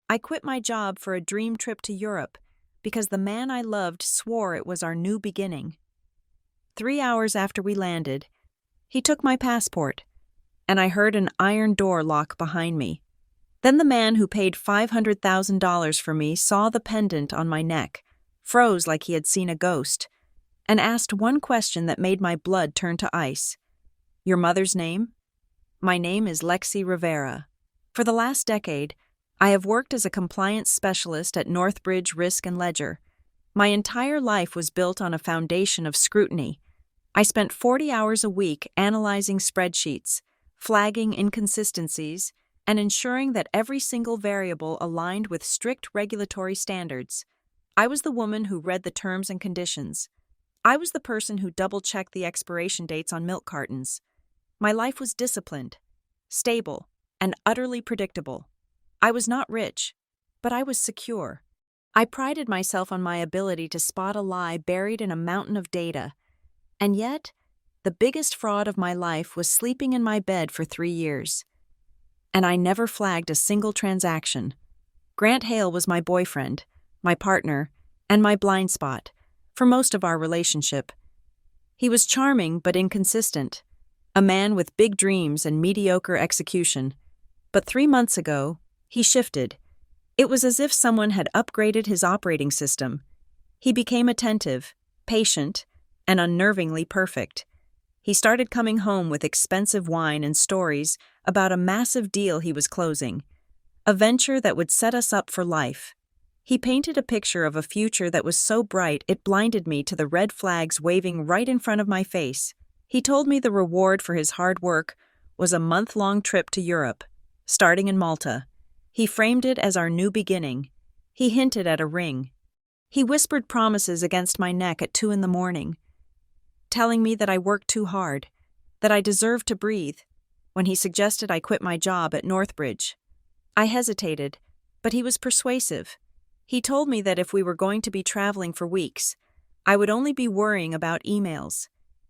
I quit my job for a dream trip to Europe because the man I loved swore it was our new beginning. 3 hours after we landed, he took my passport, and I heard an iron door lock behind me. Then the man who paid $500,000 for me saw the pendant on my neck, froze like he had seen a ghost, and asked one question that made my blood turn to ice. "Your mother's name?" "My name is Lexi Rivera. For the last decade, I have worked as a compliance specialist at Northbridge Risk and Ledger. My entire life was built on a foundation of scrutiny. I spent 40 hours a week analyzing spreadsheets, flagging inconsistencies, and ensuring that every single variable aligned with strict regulatory standards. I was the woman who read the terms and conditions. I was the person who double-checked the expiration dates on milk cartons. My life was disciplined, stable, and utterly predictable. I was not rich, but I was secure. I prided myself on my ability to spot a lie buried in a mountain of data. And yet, the biggest fraud of my life was sleeping in my bed for 3 years. And I never flagged a single transaction. Grant Hale was my boyfriend, my partner, and my blind spot for most of our relationship. He was charming but inconsistent, a man with big dreams and mediocre execution. But 3 months ago, he shifted. It was as if someone had upgraded his operating system. He became attentive, patient, and unnervingly perfect. He started coming home with expensive wine and stories about a massive deal he was closing, a venture that would set us up for life. He painted a picture of a future that was so bright it blinded me to the red flags waving right in front of my face. He told me the reward for his hard work was a month-long trip to Europe, starting in Malta. He framed it as our new beginning. He hinted at a ring. He whispered promises against my neck at 2 a.m, telling me that I worked too hard, that I deserved to breathe, when he suggested I quit my job at Northbridge. I hesitated, but he was persuasive. He told me that if we were going to be traveling for weeks, I would only be worrying about emails.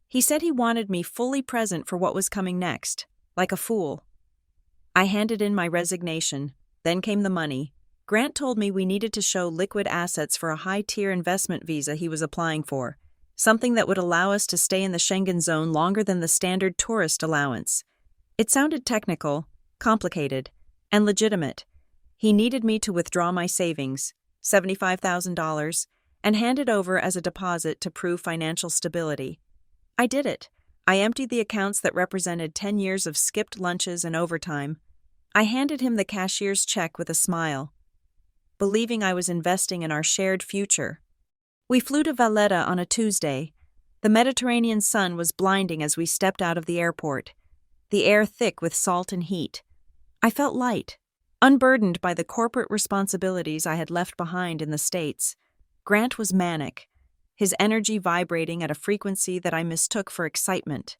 He said he wanted me fully present for what was coming next, like a fool. I handed in my resignation. Then came the money. Grant told me we needed to show liquid assets for a high-tier investment visa he was applying for, something that would allow us to stay in the Schengen zone longer than the standard tourist allowance. It sounded technical, complicated, and legitimate. He needed me to withdraw my savings, $75,000, and hand it over as a deposit to prove financial stability. I did it. I emptied the accounts that represented 10 years of skipped lunches and overtime. I handed him the cashier's check with a smile, believing I was investing in our shared future. We flew to Valletta on a Tuesday. The Mediterranean sun was blinding as we stepped out of the airport, the air thick with salt and heat. I felt light, unburdened by the corporate responsibilities I had left behind in the States. Grant was manic, his energy vibrating at a frequency that I mistook for excitement.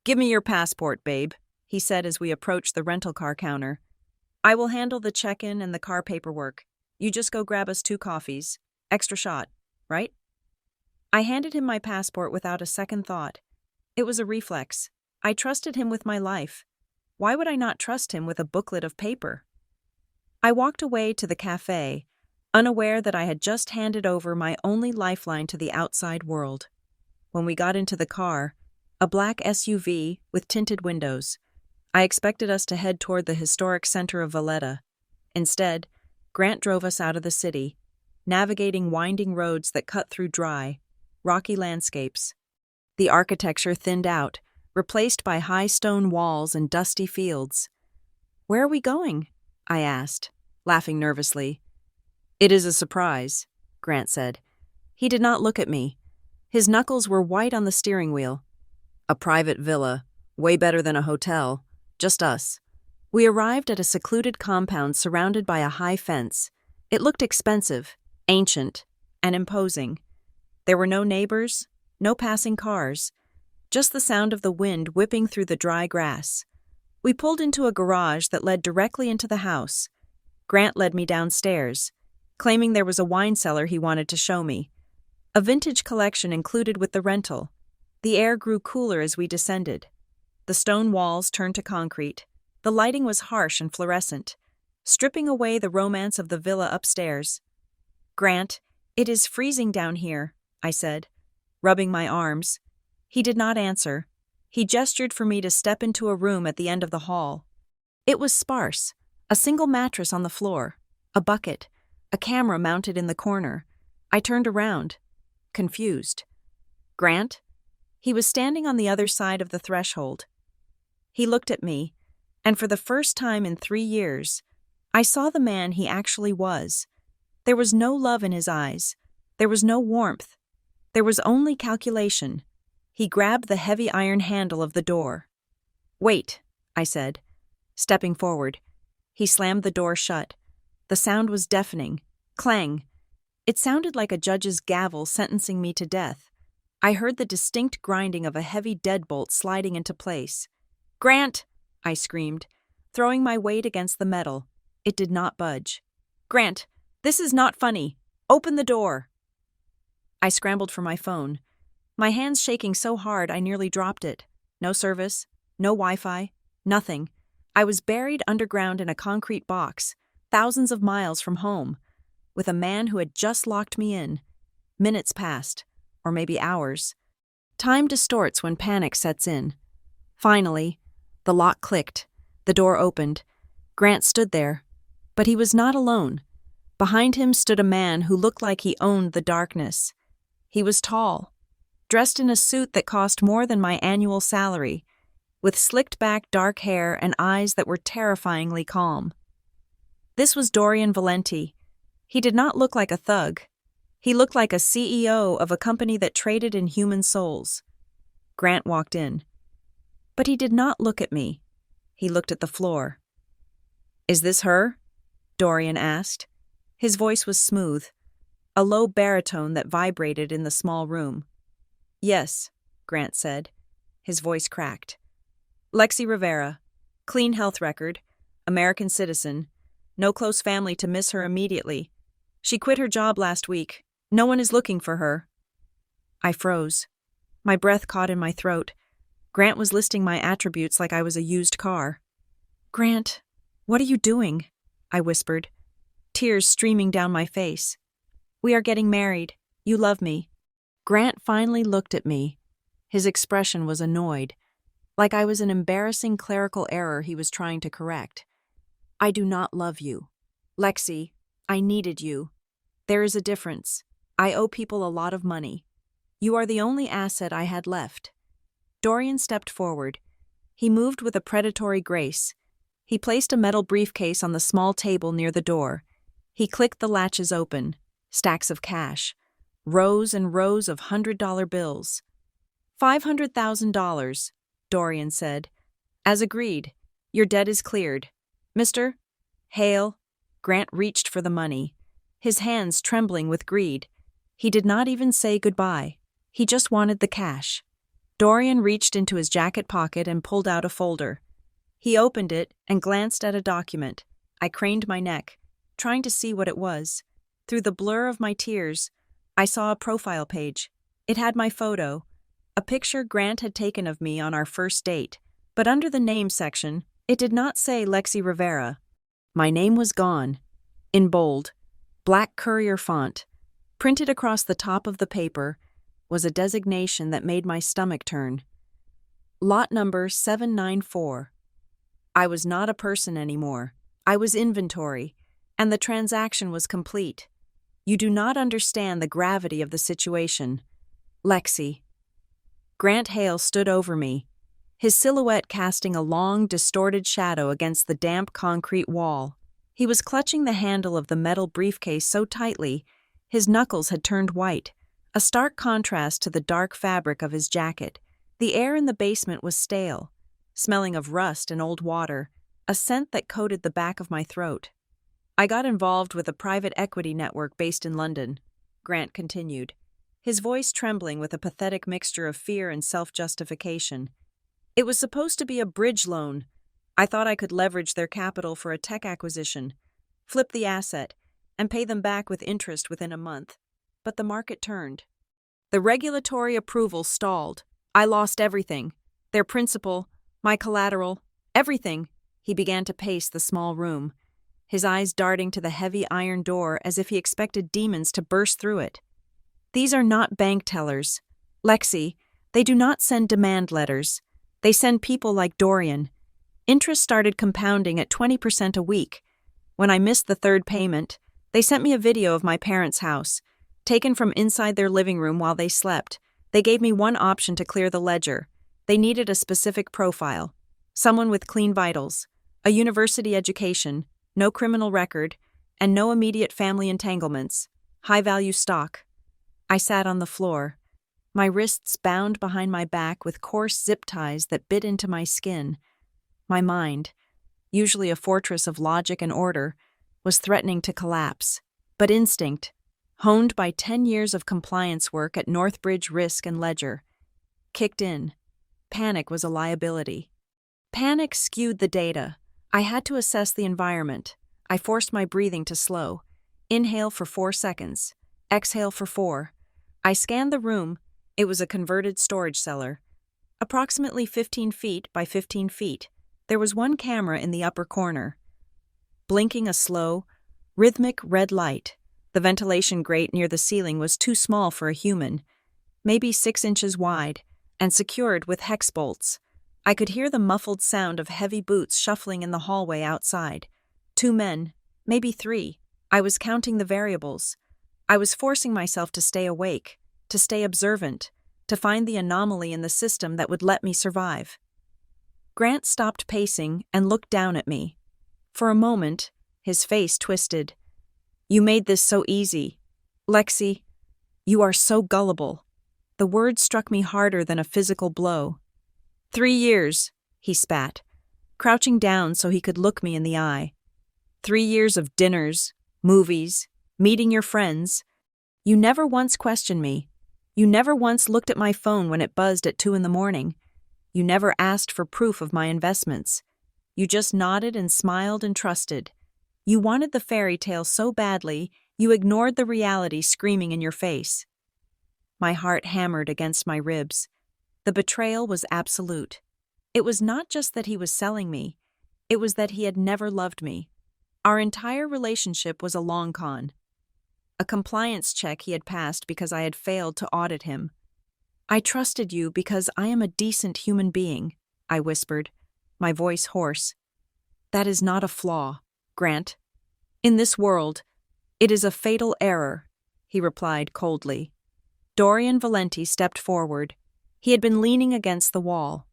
"Give me your passport, babe," he said as we approached the rental car counter. "I will handle the check-in and the car paperwork. You just go grab us 2 coffees. Extra shot, right?" I handed him my passport without a second thought. It was a reflex. I trusted him with my life. Why would I not trust him with a booklet of paper? I walked away to the cafe, unaware that I had just handed over my only lifeline to the outside world. When we got into the car, a black SUV with tinted windows, I expected us to head toward the historic center of Valletta. Instead, Grant drove us out of the city, navigating winding roads that cut through dry, rocky landscapes. The architecture thinned out, replaced by high stone walls and dusty fields. "Where are we going?" I asked, laughing nervously. "It is a surprise," Grant said. He did not look at me. His knuckles were white on the steering wheel. "A private villa, way better than a hotel. Just us." We arrived at a secluded compound surrounded by a high fence. It looked expensive, ancient, and imposing. There were no neighbors, no passing cars, just the sound of the wind whipping through the dry grass. We pulled into a garage that led directly into the house. Grant led me downstairs, claiming there was a wine cellar he wanted to show me. A vintage collection included with the rental. The air grew cooler as we descended. The stone walls turned to concrete. The lighting was harsh and fluorescent. stripping away the romance of the villa upstairs. "Grant, it is freezing down here," I said, rubbing my arms. He did not answer. He gestured for me to step into a room at the end of the hall. It was sparse, a single mattress on the floor, a bucket, a camera mounted in the corner. I turned around, confused. "Grant?" He was standing on the other side of the threshold. He looked at me, and for the first time in 3 years, I saw the man he actually was. There was no love in his eyes. There was no warmth. There was only calculation. He grabbed the heavy iron handle of the door. "Wait," I said, stepping forward. He slammed the door shut. The sound was deafening. Clang. It sounded like a judge's gavel sentencing me to death. I heard the distinct grinding of a heavy deadbolt sliding into place. "Grant!" I screamed, throwing my weight against the metal. It did not budge. "Grant, this is not funny. Open the door." I scrambled for my phone, my hands shaking so hard I nearly dropped it. No service, no Wi-Fi, nothing. I was buried underground in a concrete box, thousands of miles from home, with a man who had just locked me in. Minutes passed, or maybe hours. Time distorts when panic sets in. Finally, the lock clicked. The door opened. Grant stood there, but he was not alone. Behind him stood a man who looked like he owned the darkness. He was tall, dressed in a suit that cost more than my annual salary, with slicked-back dark hair and eyes that were terrifyingly calm. This was Dorian Valenti. He did not look like a thug. He looked like a CEO of a company that traded in human souls. Grant walked in. But he did not look at me. He looked at the floor. "Is this her?" Dorian asked. His voice was smooth, a low baritone that vibrated in the small room. "Yes," Grant said. His voice cracked. "Lexi Rivera. Clean health record. American citizen. No close family to miss her immediately. She quit her job last week. No one is looking for her." I froze. My breath caught in my throat. Grant was listing my attributes like I was a used car. "Grant, what are you doing?" I whispered, tears streaming down my face. "We are getting married. You love me." Grant finally looked at me. His expression was annoyed, like I was an embarrassing clerical error he was trying to correct. "I do not love you. Lexi, I needed you. There is a difference. I owe people a lot of money. You are the only asset I had left." Dorian stepped forward. He moved with a predatory grace. He placed a metal briefcase on the small table near the door. He clicked the latches open. Stacks of cash. Rows and rows of $100 bills. $500,000, Dorian said. "As agreed, your debt is cleared. Mr. Hale." Grant reached for the money, his hands trembling with greed. He did not even say goodbye. He just wanted the cash. Dorian reached into his jacket pocket and pulled out a folder. He opened it and glanced at a document. I craned my neck, trying to see what it was. Through the blur of my tears, I saw a profile page. It had my photo, a picture Grant had taken of me on our first date, but under the name section, it did not say Lexi Rivera. My name was gone, in bold, black courier font. Printed across the top of the paper was a designation that made my stomach turn. Lot number 794. I was not a person anymore. I was inventory, and the transaction was complete. You do not understand the gravity of the situation. Lexi. Grant Hale stood over me, his silhouette casting a long, distorted shadow against the damp concrete wall. He was clutching the handle of the metal briefcase so tightly, his knuckles had turned white, a stark contrast to the dark fabric of his jacket. The air in the basement was stale, smelling of rust and old water, a scent that coated the back of my throat. "I got involved with a private equity network based in London," Grant continued, his voice trembling with a pathetic mixture of fear and self-justification. "It was supposed to be a bridge loan. I thought I could leverage their capital for a tech acquisition, flip the asset, and pay them back with interest within a month. But the market turned. The regulatory approval stalled. I lost everything. Their principal, my collateral, everything." He began to pace the small room. his eyes darting to the heavy iron door as if he expected demons to burst through it. "These are not bank tellers. Lexi, they do not send demand letters. They send people like Dorian. Interest started compounding at 20% a week. When I missed the third payment, they sent me a video of my parents' house, taken from inside their living room while they slept. They gave me one option to clear the ledger. They needed a specific profile. Someone with clean vitals, a university education, no criminal record, and no immediate family entanglements. High-value stock." I sat on the floor, my wrists bound behind my back with coarse zip ties that bit into my skin. My mind, usually a fortress of logic and order, was threatening to collapse. But instinct, honed by 10 years of compliance work at Northbridge Risk and Ledger, kicked in. Panic was a liability. Panic skewed the data. I had to assess the environment. I forced my breathing to slow. Inhale for 4 seconds. Exhale for 4. I scanned the room. It was a converted storage cellar. Approximately 15 feet by 15 feet. There was one camera in the upper corner, blinking a slow, rhythmic red light. The ventilation grate near the ceiling was too small for a human, maybe 6 inches wide, and secured with hex bolts. I could hear the muffled sound of heavy boots shuffling in the hallway outside. 2 men, maybe 3. I was counting the variables. I was forcing myself to stay awake, to stay observant, to find the anomaly in the system that would let me survive. Grant stopped pacing and looked down at me. For a moment, his face twisted. "You made this so easy. Lexi, you are so gullible." The word struck me harder than a physical blow. 3 years, he spat, crouching down so he could look me in the eye. 3 years of dinners, movies, meeting your friends. You never once questioned me. You never once looked at my phone when it buzzed at 2 a.m. You never asked for proof of my investments. You just nodded and smiled and trusted. You wanted the fairy tale so badly, you ignored the reality screaming in your face. My heart hammered against my ribs. The betrayal was absolute. It was not just that he was selling me. It was that he had never loved me. Our entire relationship was a long con. A compliance check he had passed because I had failed to audit him. "I trusted you because I am a decent human being," I whispered, my voice hoarse. "That is not a flaw, Grant. In this world, it is a fatal error," he replied coldly. Dorian Valenti stepped forward. He had been leaning against the wall,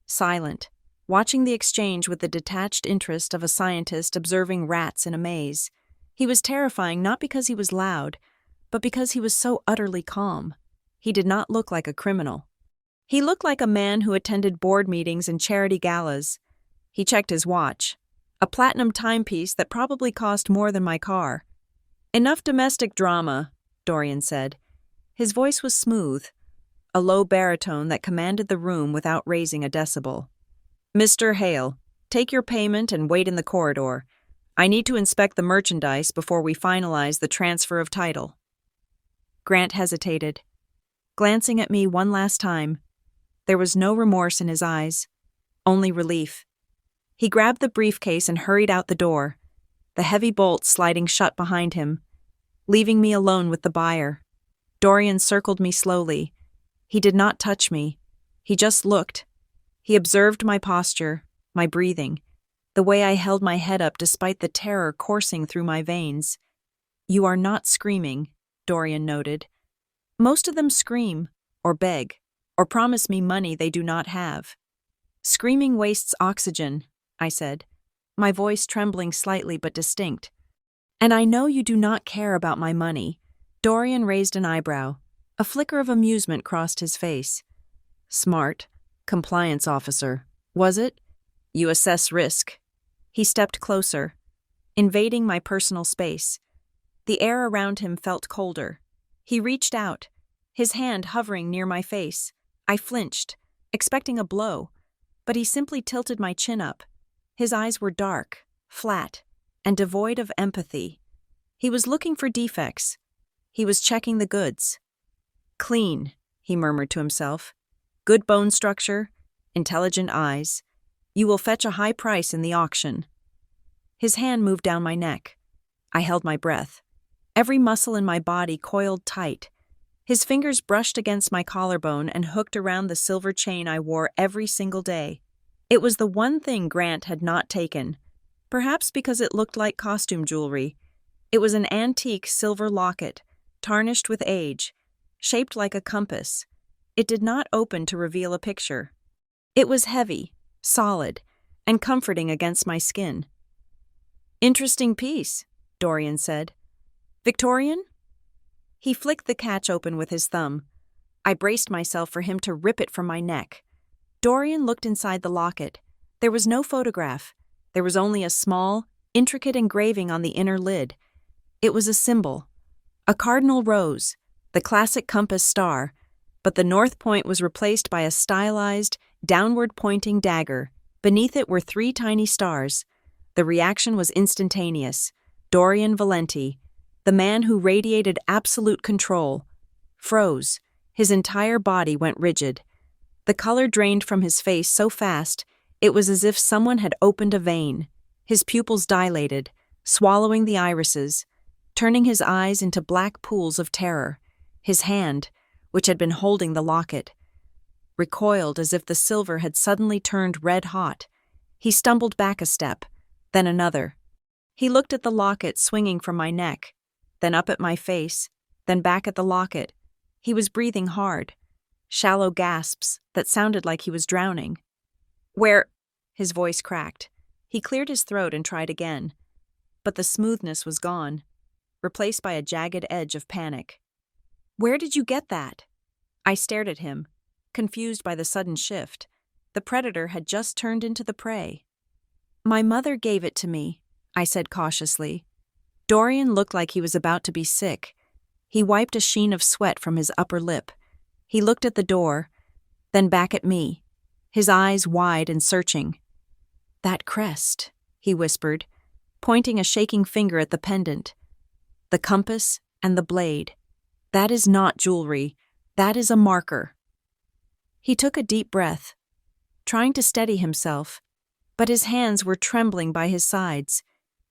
silent, watching the exchange with the detached interest of a scientist observing rats in a maze. He was terrifying not because he was loud, but because he was so utterly calm. He did not look like a criminal. He looked like a man who attended board meetings and charity galas. He checked his watch, a platinum timepiece that probably cost more than my car. "Enough domestic drama," Dorian said. His voice was smooth, a low baritone that commanded the room without raising a decibel. "Mr. Hale, take your payment and wait in the corridor. I need to inspect the merchandise before we finalize the transfer of title." Grant hesitated, glancing at me one last time. There was no remorse in his eyes, only relief. He grabbed the briefcase and hurried out the door, the heavy bolts sliding shut behind him, leaving me alone with the buyer. Dorian circled me slowly. He did not touch me. He just looked. He observed my posture, my breathing, the way I held my head up despite the terror coursing through my veins. "You are not screaming," Dorian noted. "Most of them scream, or beg, or promise me money they do not have." "Screaming wastes oxygen," I said, my voice trembling slightly but distinct. "And I know you do not care about my money." Dorian raised an eyebrow. A flicker of amusement crossed his face. "Smart. Compliance officer. Was it? You assess risk." He stepped closer, invading my personal space. The air around him felt colder. He reached out, his hand hovering near my face. I flinched, expecting a blow, but he simply tilted my chin up. His eyes were dark, flat, and devoid of empathy. He was looking for defects. He was checking the goods. "Clean," he murmured to himself. "Good bone structure, intelligent eyes. You will fetch a high price in the auction." His hand moved down my neck. I held my breath. Every muscle in my body coiled tight. His fingers brushed against my collarbone and hooked around the silver chain I wore every single day. It was the one thing Grant had not taken, perhaps because it looked like costume jewelry. It was an antique silver locket, tarnished with age, shaped like a compass. It did not open to reveal a picture. It was heavy, solid, and comforting against my skin. "Interesting piece," Dorian said. "Victorian?" He flicked the catch open with his thumb. I braced myself for him to rip it from my neck. Dorian looked inside the locket. There was no photograph. There was only a small, intricate engraving on the inner lid. It was a symbol. A cardinal rose, the classic compass star, but the north point was replaced by a stylized, downward-pointing dagger. Beneath it were 3 tiny stars. The reaction was instantaneous. Dorian Valenti, the man who radiated absolute control, froze. His entire body went rigid. The color drained from his face so fast, it was as if someone had opened a vein. His pupils dilated, swallowing the irises, turning his eyes into black pools of terror. His hand, which had been holding the locket, recoiled as if the silver had suddenly turned red hot. He stumbled back a step, then another. He looked at the locket swinging from my neck, then up at my face, then back at the locket. He was breathing hard, shallow gasps that sounded like he was drowning. "Where?" His voice cracked. He cleared his throat and tried again, but the smoothness was gone, replaced by a jagged edge of panic. "Where did you get that?" I stared at him, confused by the sudden shift. The predator had just turned into the prey. "My mother gave it to me," I said cautiously. Dorian looked like he was about to be sick. He wiped a sheen of sweat from his upper lip. He looked at the door, then back at me, his eyes wide and searching. "That crest," he whispered, pointing a shaking finger at the pendant. "The compass and the blade. That is not jewelry. That is a marker." He took a deep breath, trying to steady himself, but his hands were trembling by his sides.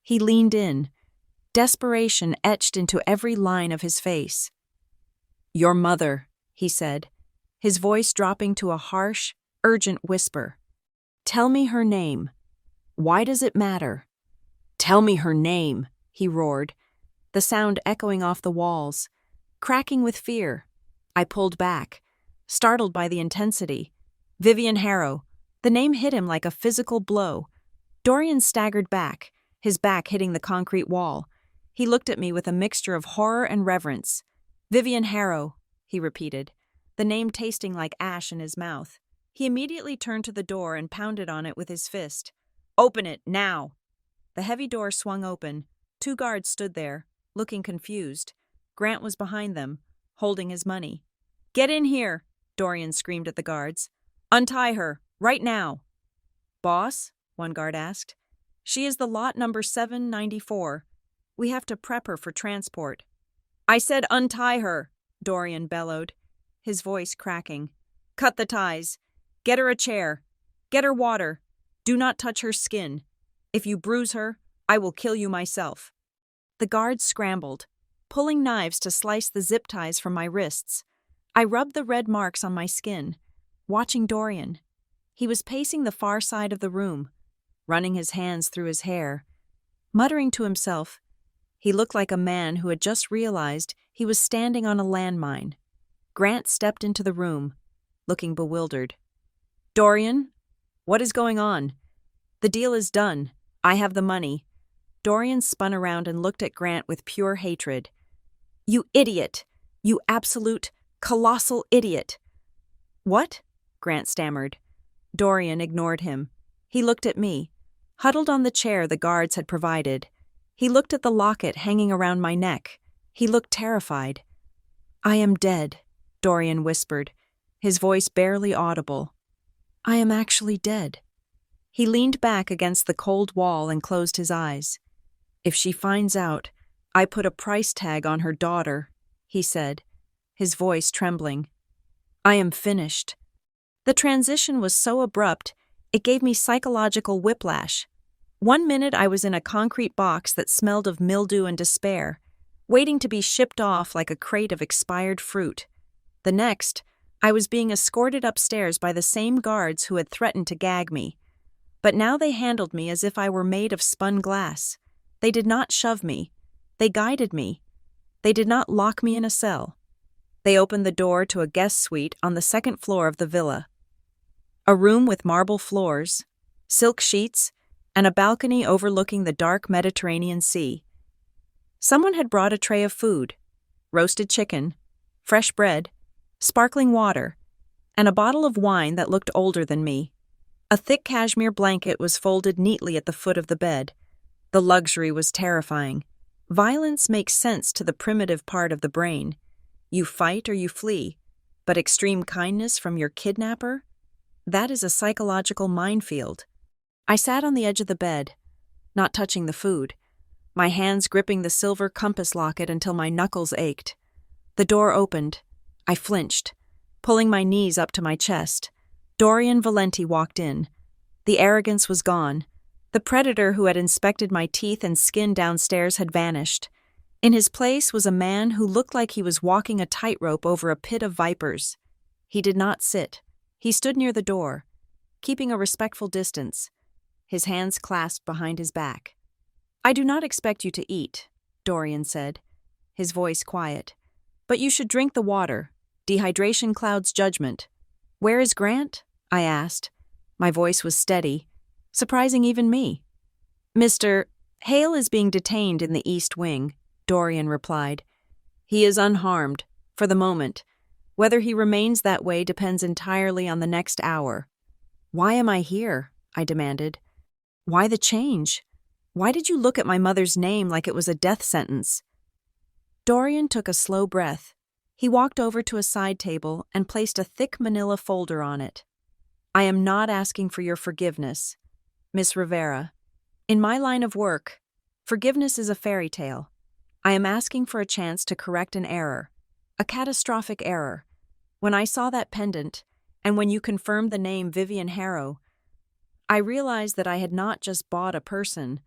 He leaned in, desperation etched into every line of his face. "Your mother," he said, his voice dropping to a harsh, urgent whisper. "Tell me her name. Why does it matter?" "Tell me her name," he roared, the sound echoing off the walls. Cracking with fear, I pulled back, startled by the intensity. "Vivian Harrow." The name hit him like a physical blow. Dorian staggered back, his back hitting the concrete wall. He looked at me with a mixture of horror and reverence. "Vivian Harrow," he repeated, the name tasting like ash in his mouth. He immediately turned to the door and pounded on it with his fist. "Open it, now!" The heavy door swung open. 2 guards stood there, looking confused. Grant was behind them, holding his money. "Get in here," Dorian screamed at the guards. "Untie her, right now." "Boss?" one guard asked. "She is the lot number 794. We have to prep her for transport." "I said untie her," Dorian bellowed, his voice cracking. "Cut the ties. Get her a chair. Get her water. Do not touch her skin. If you bruise her, I will kill you myself." The guards scrambled, pulling knives to slice the zip ties from my wrists. I rubbed the red marks on my skin, watching Dorian. He was pacing the far side of the room, running his hands through his hair. Muttering to himself, he looked like a man who had just realized he was standing on a landmine. Grant stepped into the room, looking bewildered. "Dorian, what is going on?" "The deal is done. I have the money." Dorian spun around and looked at Grant with pure hatred. "You idiot! You absolute, colossal idiot!" "What?" Grant stammered. Dorian ignored him. He looked at me, huddled on the chair the guards had provided. He looked at the locket hanging around my neck. He looked terrified. "I am dead," Dorian whispered, his voice barely audible. "I am actually dead." He leaned back against the cold wall and closed his eyes. "If she finds out, I put a price tag on her daughter," he said, his voice trembling. "I am finished." The transition was so abrupt, it gave me psychological whiplash. One minute I was in a concrete box that smelled of mildew and despair, waiting to be shipped off like a crate of expired fruit. The next, I was being escorted upstairs by the same guards who had threatened to gag me. But now they handled me as if I were made of spun glass. They did not shove me. They guided me. They did not lock me in a cell. They opened the door to a guest suite on the second floor of the villa. A room with marble floors, silk sheets, and a balcony overlooking the dark Mediterranean Sea. Someone had brought a tray of food: roasted chicken, fresh bread, sparkling water, and a bottle of wine that looked older than me. A thick cashmere blanket was folded neatly at the foot of the bed. The luxury was terrifying. Violence makes sense to the primitive part of the brain. You fight or you flee, but extreme kindness from your kidnapper? That is a psychological minefield. I sat on the edge of the bed, not touching the food, my hands gripping the silver compass locket until my knuckles ached. The door opened. I flinched, pulling my knees up to my chest. Dorian Valenti walked in. The arrogance was gone. The predator who had inspected my teeth and skin downstairs had vanished. In his place was a man who looked like he was walking a tightrope over a pit of vipers. He did not sit. He stood near the door, keeping a respectful distance, his hands clasped behind his back. "I do not expect you to eat," Dorian said, his voice quiet. "But you should drink the water. Dehydration clouds judgment." "Where is Grant?" I asked. My voice was steady, surprising even me. "Mr. Hale is being detained in the East Wing," Dorian replied. "He is unharmed, for the moment. Whether he remains that way depends entirely on the next hour." "Why am I here?" I demanded. "Why the change? Why did you look at my mother's name like it was a death sentence?" Dorian took a slow breath. He walked over to a side table and placed a thick manila folder on it. "I am not asking for your forgiveness, Miss Rivera. In my line of work, forgiveness is a fairy tale. I am asking for a chance to correct an error, a catastrophic error. When I saw that pendant, and when you confirmed the name Vivian Harrow, I realized that I had not just bought a person,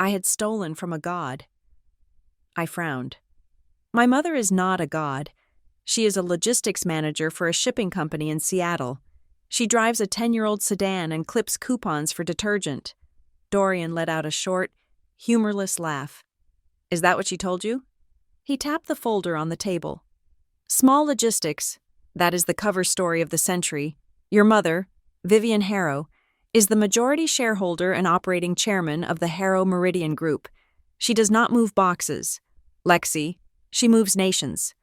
I had stolen from a god." I frowned. "My mother is not a god. She is a logistics manager for a shipping company in Seattle. She drives a 10-year-old sedan and clips coupons for detergent." Dorian let out a short, humorless laugh. "Is that what she told you?" He tapped the folder on the table. "Small Logistics, that is the cover story of the century. Your mother, Vivian Harrow, is the majority shareholder and operating chairman of the Harrow Meridian Group. She does not move boxes. Lexi, she moves nations.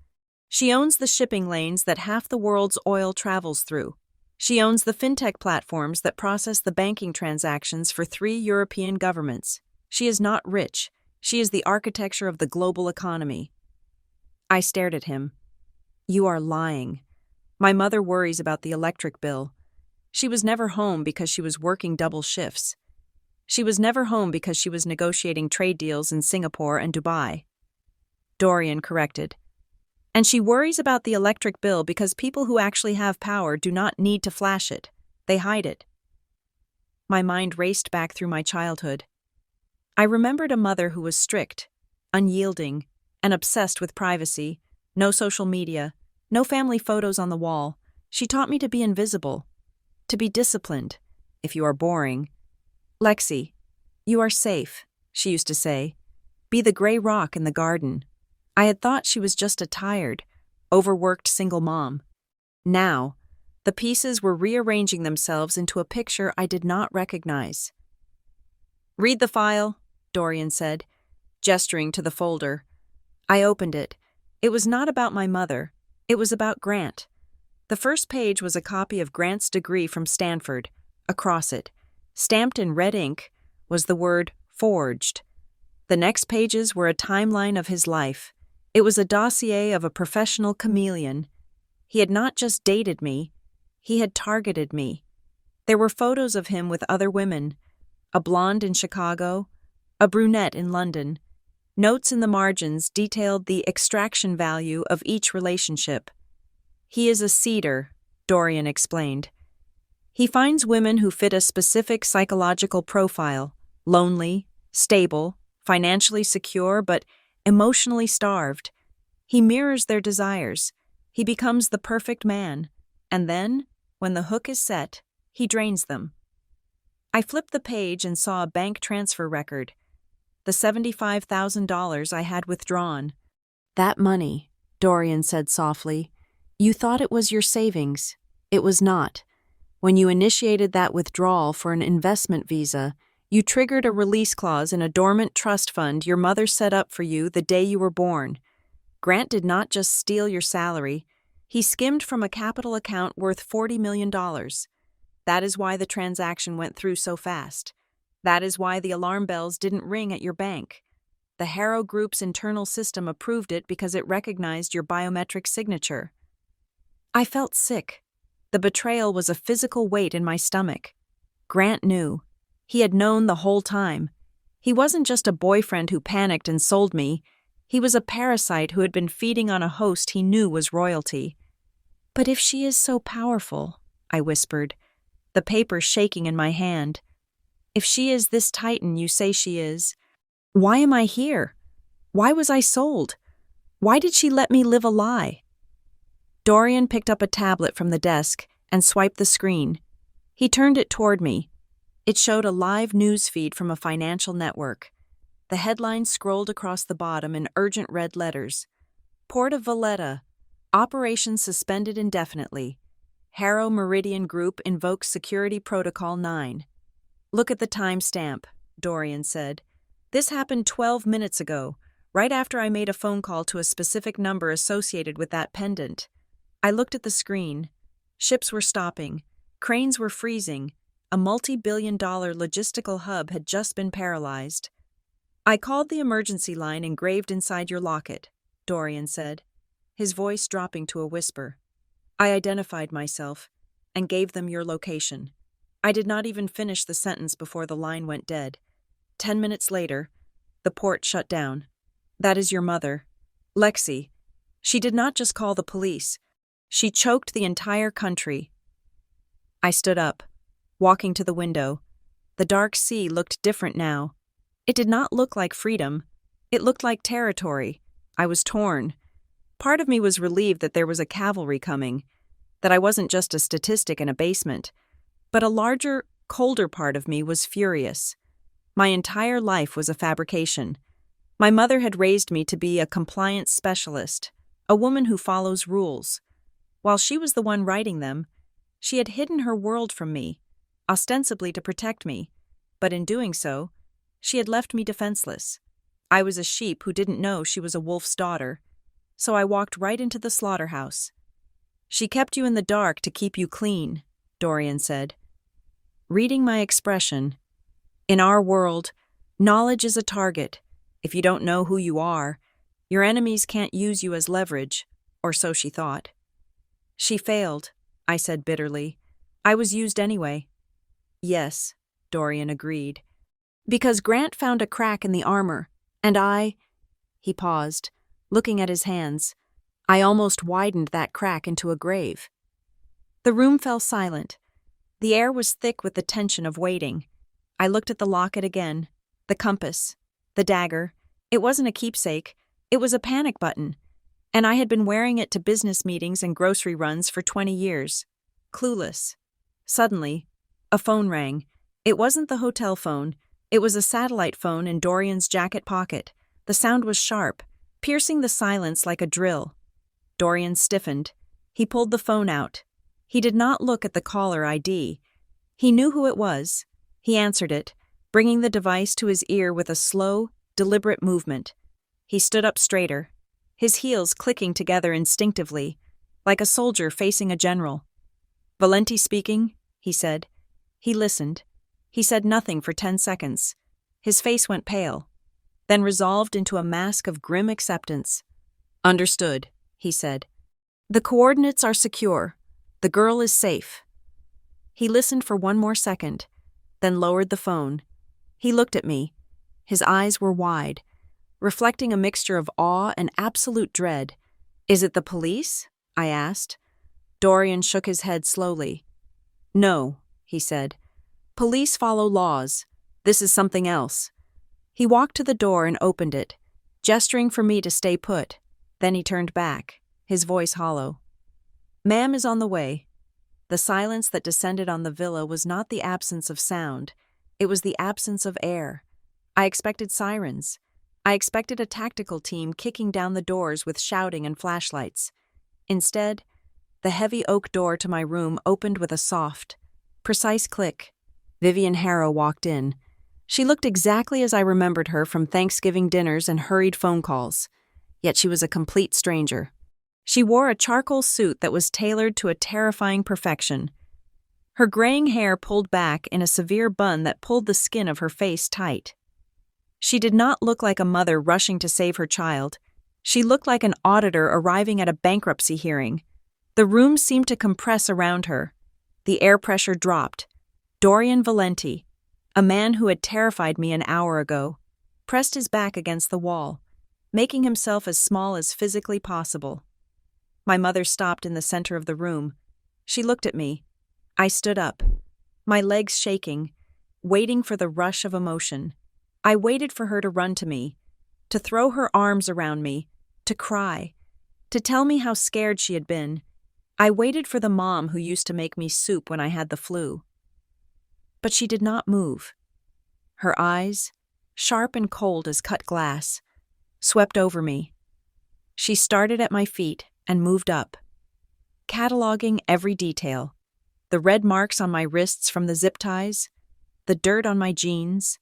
She owns the shipping lanes that half the world's oil travels through. She owns the fintech platforms that process the banking transactions for 3 European governments. She is not rich. She is the architecture of the global economy." I stared at him. "You are lying. My mother worries about the electric bill. She was never home because she was working double shifts. She was never home because she was negotiating trade deals in Singapore and Dubai." Dorian corrected. "And she worries about the electric bill because people who actually have power do not need to flash it. They hide it." My mind raced back through my childhood. I remembered a mother who was strict, unyielding, and obsessed with privacy. No social media, no family photos on the wall. She taught me to be invisible, to be disciplined, if you are boring. "Lexi, you are safe," she used to say. "Be the gray rock in the garden." I had thought she was just a tired, overworked single mom. Now, the pieces were rearranging themselves into a picture I did not recognize. "Read the file," Dorian said, gesturing to the folder. I opened it. It was not about my mother. It was about Grant. The first page was a copy of Grant's degree from Stanford. Across it, stamped in red ink, was the word "forged." The next pages were a timeline of his life. It was a dossier of a professional chameleon. He had not just dated me, he had targeted me. There were photos of him with other women, a blonde in Chicago, a brunette in London. Notes in the margins detailed the extraction value of each relationship. "He is a seeder," Dorian explained. "He finds women who fit a specific psychological profile, Lonely, stable, financially secure, but emotionally starved. He mirrors their desires. He becomes the perfect man. And then, when the hook is set, he drains them. I flipped the page and saw a bank transfer record. The $75,000 I had withdrawn. That money, Dorian said softly. You thought it was your savings. It was not. When you initiated that withdrawal for an investment visa, you triggered a release clause in a dormant trust fund your mother set up for you the day you were born. Grant did not just steal your salary. He skimmed from a capital account worth $40 million. That is why the transaction went through so fast. That is why the alarm bells didn't ring at your bank. The Harrow Group's internal system approved it because it recognized your biometric signature. I felt sick. The betrayal was a physical weight in my stomach. Grant knew. He had known the whole time. He wasn't just a boyfriend who panicked and sold me. He was a parasite who had been feeding on a host he knew was royalty. But if she is so powerful, I whispered, the paper shaking in my hand. If she is this titan you say she is, why am I here? Why was I sold? Why did she let me live a lie? Dorian picked up a tablet from the desk and swiped the screen. He turned it toward me. It showed a live news feed from a financial network. The headline scrolled across the bottom in urgent red letters. Port of Valletta. Operation suspended indefinitely. Harrow Meridian Group invokes Security Protocol 9. Look at the timestamp, Dorian said. This happened 12 minutes ago, right after I made a phone call to a specific number associated with that pendant. I looked at the screen. Ships were stopping. Cranes were freezing. A multi-billion-dollar logistical hub had just been paralyzed. I called the emergency line engraved inside your locket, Dorian said, his voice dropping to a whisper. I identified myself and gave them your location. I did not even finish the sentence before the line went dead. 10 minutes later, the port shut down. That is your mother, Lexi. She did not just call the police. She choked the entire country. I stood up, walking to the window. The dark sea looked different now. It did not look like freedom. It looked like territory. I was torn. Part of me was relieved that there was a cavalry coming, that I wasn't just a statistic in a basement. But a larger, colder part of me was furious. My entire life was a fabrication. My mother had raised me to be a compliance specialist, a woman who follows rules. While she was the one writing them, she had hidden her world from me, ostensibly to protect me, but in doing so, she had left me defenseless. I was a sheep who didn't know she was a wolf's daughter, so I walked right into the slaughterhouse. She kept you in the dark to keep you clean, Dorian said. Reading my expression, in our world, knowledge is a target. If you don't know who you are, your enemies can't use you as leverage, or so she thought. She failed, I said bitterly. I was used anyway. Yes, Dorian agreed. Because Grant found a crack in the armor, and he paused, looking at his hands. I almost widened that crack into a grave. The room fell silent. The air was thick with the tension of waiting. I looked at the locket again, the compass, the dagger. It wasn't a keepsake, it was a panic button, and I had been wearing it to business meetings and grocery runs for 20 years. Clueless. Suddenly, a phone rang. It wasn't the hotel phone. It was a satellite phone in Dorian's jacket pocket. The sound was sharp, piercing the silence like a drill. Dorian stiffened. He pulled the phone out. He did not look at the caller ID. He knew who it was. He answered it, bringing the device to his ear with a slow, deliberate movement. He stood up straighter, his heels clicking together instinctively, like a soldier facing a general. Valenti speaking, he said. He listened. He said nothing for 10 seconds. His face went pale, then resolved into a mask of grim acceptance. Understood, he said. The coordinates are secure. The girl is safe. He listened for one more second, then lowered the phone. He looked at me. His eyes were wide, reflecting a mixture of awe and absolute dread. Is it the police? I asked. Dorian shook his head slowly. No, he said. Police follow laws. This is something else." He walked to the door and opened it, gesturing for me to stay put. Then he turned back, his voice hollow. "Ma'am is on the way." The silence that descended on the villa was not the absence of sound, it was the absence of air. I expected sirens. I expected a tactical team kicking down the doors with shouting and flashlights. Instead, the heavy oak door to my room opened with a soft, precise click. Vivian Harrow walked in. She looked exactly as I remembered her from Thanksgiving dinners and hurried phone calls, yet she was a complete stranger. She wore a charcoal suit that was tailored to a terrifying perfection. Her graying hair pulled back in a severe bun that pulled the skin of her face tight. She did not look like a mother rushing to save her child. She looked like an auditor arriving at a bankruptcy hearing. The room seemed to compress around her. The air pressure dropped. Dorian Valenti, a man who had terrified me an hour ago, pressed his back against the wall, making himself as small as physically possible. My mother stopped in the center of the room. She looked at me. I stood up, my legs shaking, waiting for the rush of emotion. I waited for her to run to me, to throw her arms around me, to cry, to tell me how scared she had been. I waited for the mom who used to make me soup when I had the flu. But she did not move. Her eyes, sharp and cold as cut glass, swept over me. She started at my feet and moved up, cataloging every detail: the red marks on my wrists from the zip ties, the dirt on my jeans,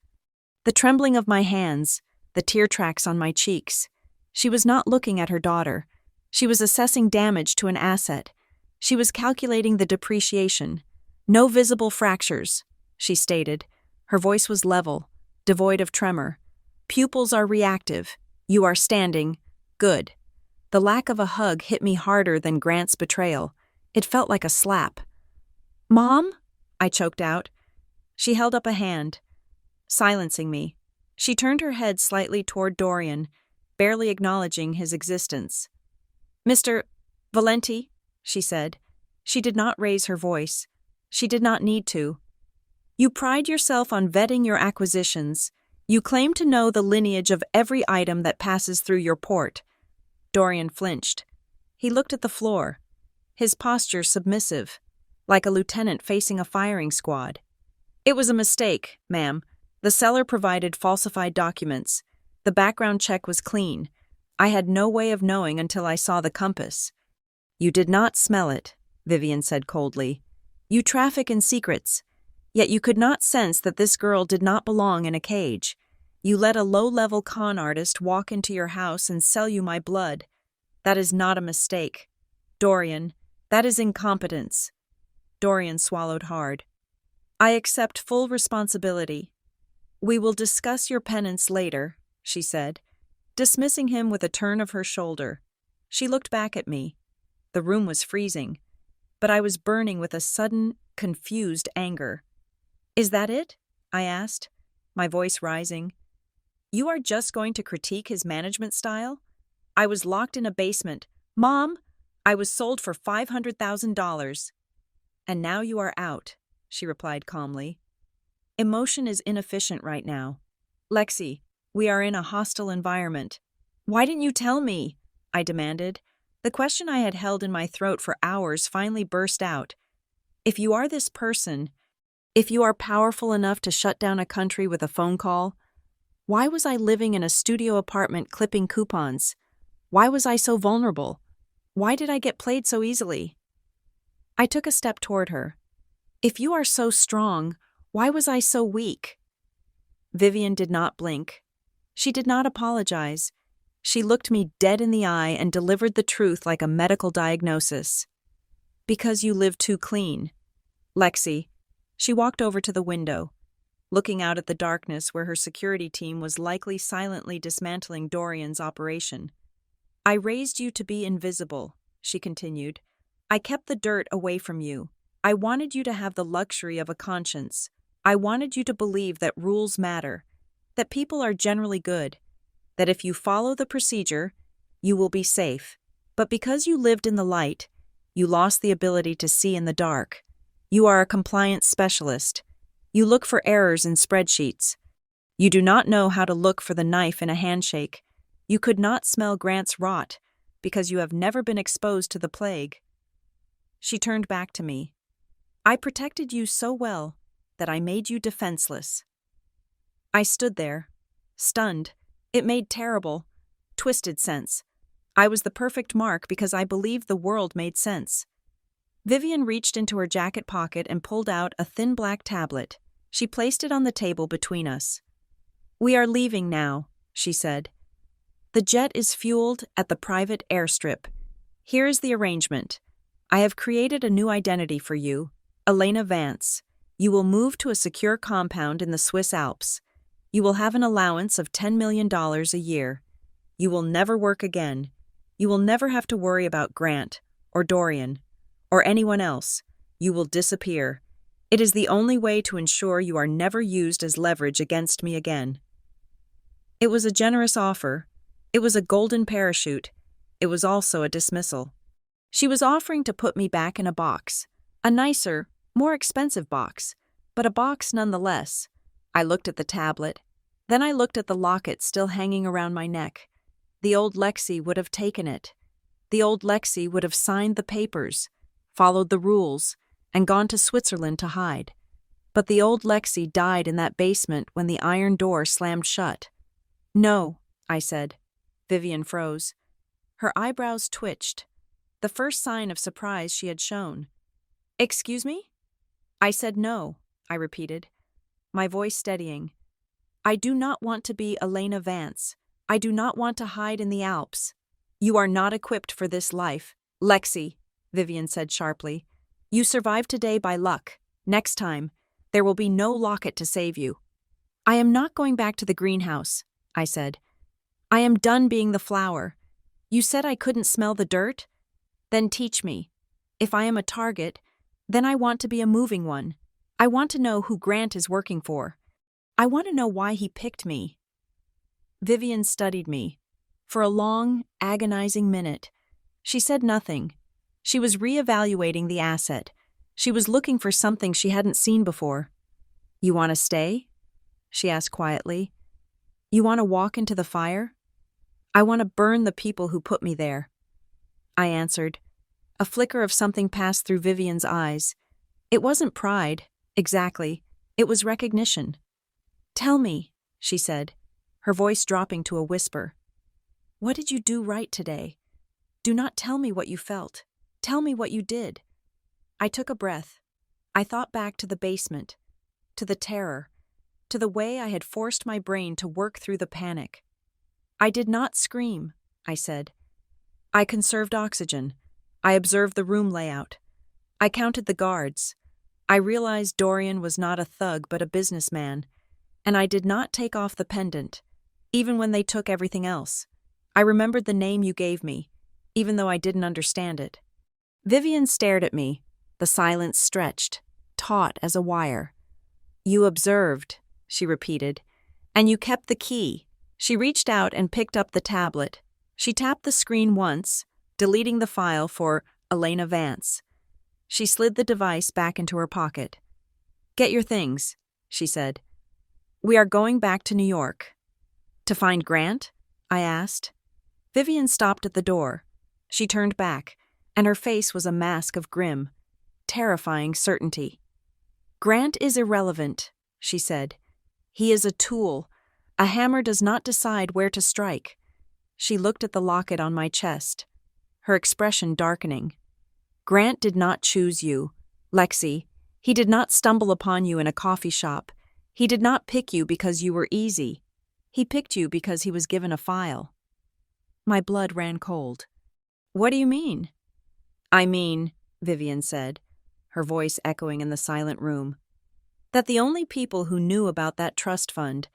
the trembling of my hands, the tear tracks on my cheeks. She was not looking at her daughter. She was assessing damage to an asset. She was calculating the depreciation. "No visible fractures," she stated. Her voice was level, devoid of tremor. "Pupils are reactive. You are standing. Good." The lack of a hug hit me harder than Grant's betrayal. It felt like a slap. "Mom?" I choked out. She held up a hand, silencing me. She turned her head slightly toward Dorian, barely acknowledging his existence. "Mr. Valenti," she said. She did not raise her voice. She did not need to. "You pride yourself on vetting your acquisitions. You claim to know the lineage of every item that passes through your port." Dorian flinched. He looked at the floor, his posture submissive, like a lieutenant facing a firing squad. "It was a mistake, ma'am. The seller provided falsified documents. The background check was clean. I had no way of knowing until I saw the compass." "You did not smell it," Vivian said coldly. "You traffic in secrets. Yet you could not sense that this girl did not belong in a cage. You let a low-level con artist walk into your house and sell you my blood. That is not a mistake. Dorian, that is incompetence." Dorian swallowed hard. "I accept full responsibility. We will discuss your penance later," she said, dismissing him with a turn of her shoulder. She looked back at me. The room was freezing, but I was burning with a sudden, confused anger. "Is that it?" I asked, my voice rising. "You are just going to critique his management style? I was locked in a basement. Mom, I was sold for $500,000. "And now you are out," she replied calmly. "Emotion is inefficient right now. Lexi, we are in a hostile environment." "Why didn't you tell me?" I demanded. The question I had held in my throat for hours finally burst out. If you are this person, if you are powerful enough to shut down a country with a phone call, why was I living in a studio apartment clipping coupons? Why was I so vulnerable? Why did I get played so easily? I took a step toward her. If you are so strong, why was I so weak? Vivian did not blink. She did not apologize. She looked me dead in the eye and delivered the truth like a medical diagnosis. "Because you live too clean." Lexi. She walked over to the window, looking out at the darkness where her security team was likely silently dismantling Dorian's operation. "I raised you to be invisible," she continued. "I kept the dirt away from you. I wanted you to have the luxury of a conscience. I wanted you to believe that rules matter, that people are generally good, that if you follow the procedure, you will be safe. But because you lived in the light, you lost the ability to see in the dark. You are a compliance specialist. You look for errors in spreadsheets. You do not know how to look for the knife in a handshake. You could not smell Grant's rot because you have never been exposed to the plague. She turned back to me. I protected you so well that I made you defenseless. I stood there, stunned. It made terrible, twisted sense. I was the perfect mark because I believed the world made sense. Vivian reached into her jacket pocket and pulled out a thin black tablet. She placed it on the table between us. We are leaving now, she said. The jet is fueled at the private airstrip. Here is the arrangement. I have created a new identity for you, Elena Vance. You will move to a secure compound in the Swiss Alps. You will have an allowance of $10 million a year. You will never work again. You will never have to worry about Grant, or Dorian, or anyone else. You will disappear. It is the only way to ensure you are never used as leverage against me again. It was a generous offer. It was a golden parachute. It was also a dismissal. She was offering to put me back in a box, a nicer, more expensive box, but a box nonetheless. I looked at the tablet. Then I looked at the locket still hanging around my neck. The old Lexi would have taken it. The old Lexi would have signed the papers, followed the rules, and gone to Switzerland to hide. But the old Lexi died in that basement when the iron door slammed shut. No, I said. Vivian froze. Her eyebrows twitched, the first sign of surprise she had shown. Excuse me? I said no, I repeated, my voice steadying. I do not want to be Elena Vance. I do not want to hide in the Alps. You are not equipped for this life, Lexi, Vivian said sharply. You survived today by luck. Next time, there will be no locket to save you. I am not going back to the greenhouse, I said. I am done being the flower. You said I couldn't smell the dirt? Then teach me. If I am a target, then I want to be a moving one. I want to know who Grant is working for. I want to know why he picked me. Vivian studied me. For a long, agonizing minute. She said nothing. She was reevaluating the asset. She was looking for something she hadn't seen before. You want to stay? She asked quietly. You want to walk into the fire? I want to burn the people who put me there. I answered. A flicker of something passed through Vivian's eyes. It wasn't pride, exactly. It was recognition. Tell me, she said, her voice dropping to a whisper. What did you do right today? Do not tell me what you felt. Tell me what you did. I took a breath. I thought back to the basement, to the terror, to the way I had forced my brain to work through the panic. I did not scream, I said. I conserved oxygen. I observed the room layout. I counted the guards. I realized Dorian was not a thug but a businessman, and I did not take off the pendant, even when they took everything else. I remembered the name you gave me, even though I didn't understand it. Vivian stared at me, the silence stretched, taut as a wire. You observed, she repeated, and you kept the key. She reached out and picked up the tablet. She tapped the screen once, deleting the file for Elena Vance. She slid the device back into her pocket. Get your things, she said. We are going back to New York. To find Grant? I asked. Vivian stopped at the door. She turned back, and her face was a mask of grim, terrifying certainty. Grant is irrelevant, she said. He is a tool. A hammer does not decide where to strike. She looked at the locket on my chest, her expression darkening. Grant did not choose you, Lexi. He did not stumble upon you in a coffee shop. He did not pick you because you were easy. He picked you because he was given a file. My blood ran cold. What do you mean? I mean, Vivian said, her voice echoing in the silent room, that the only people who knew about that trust fund,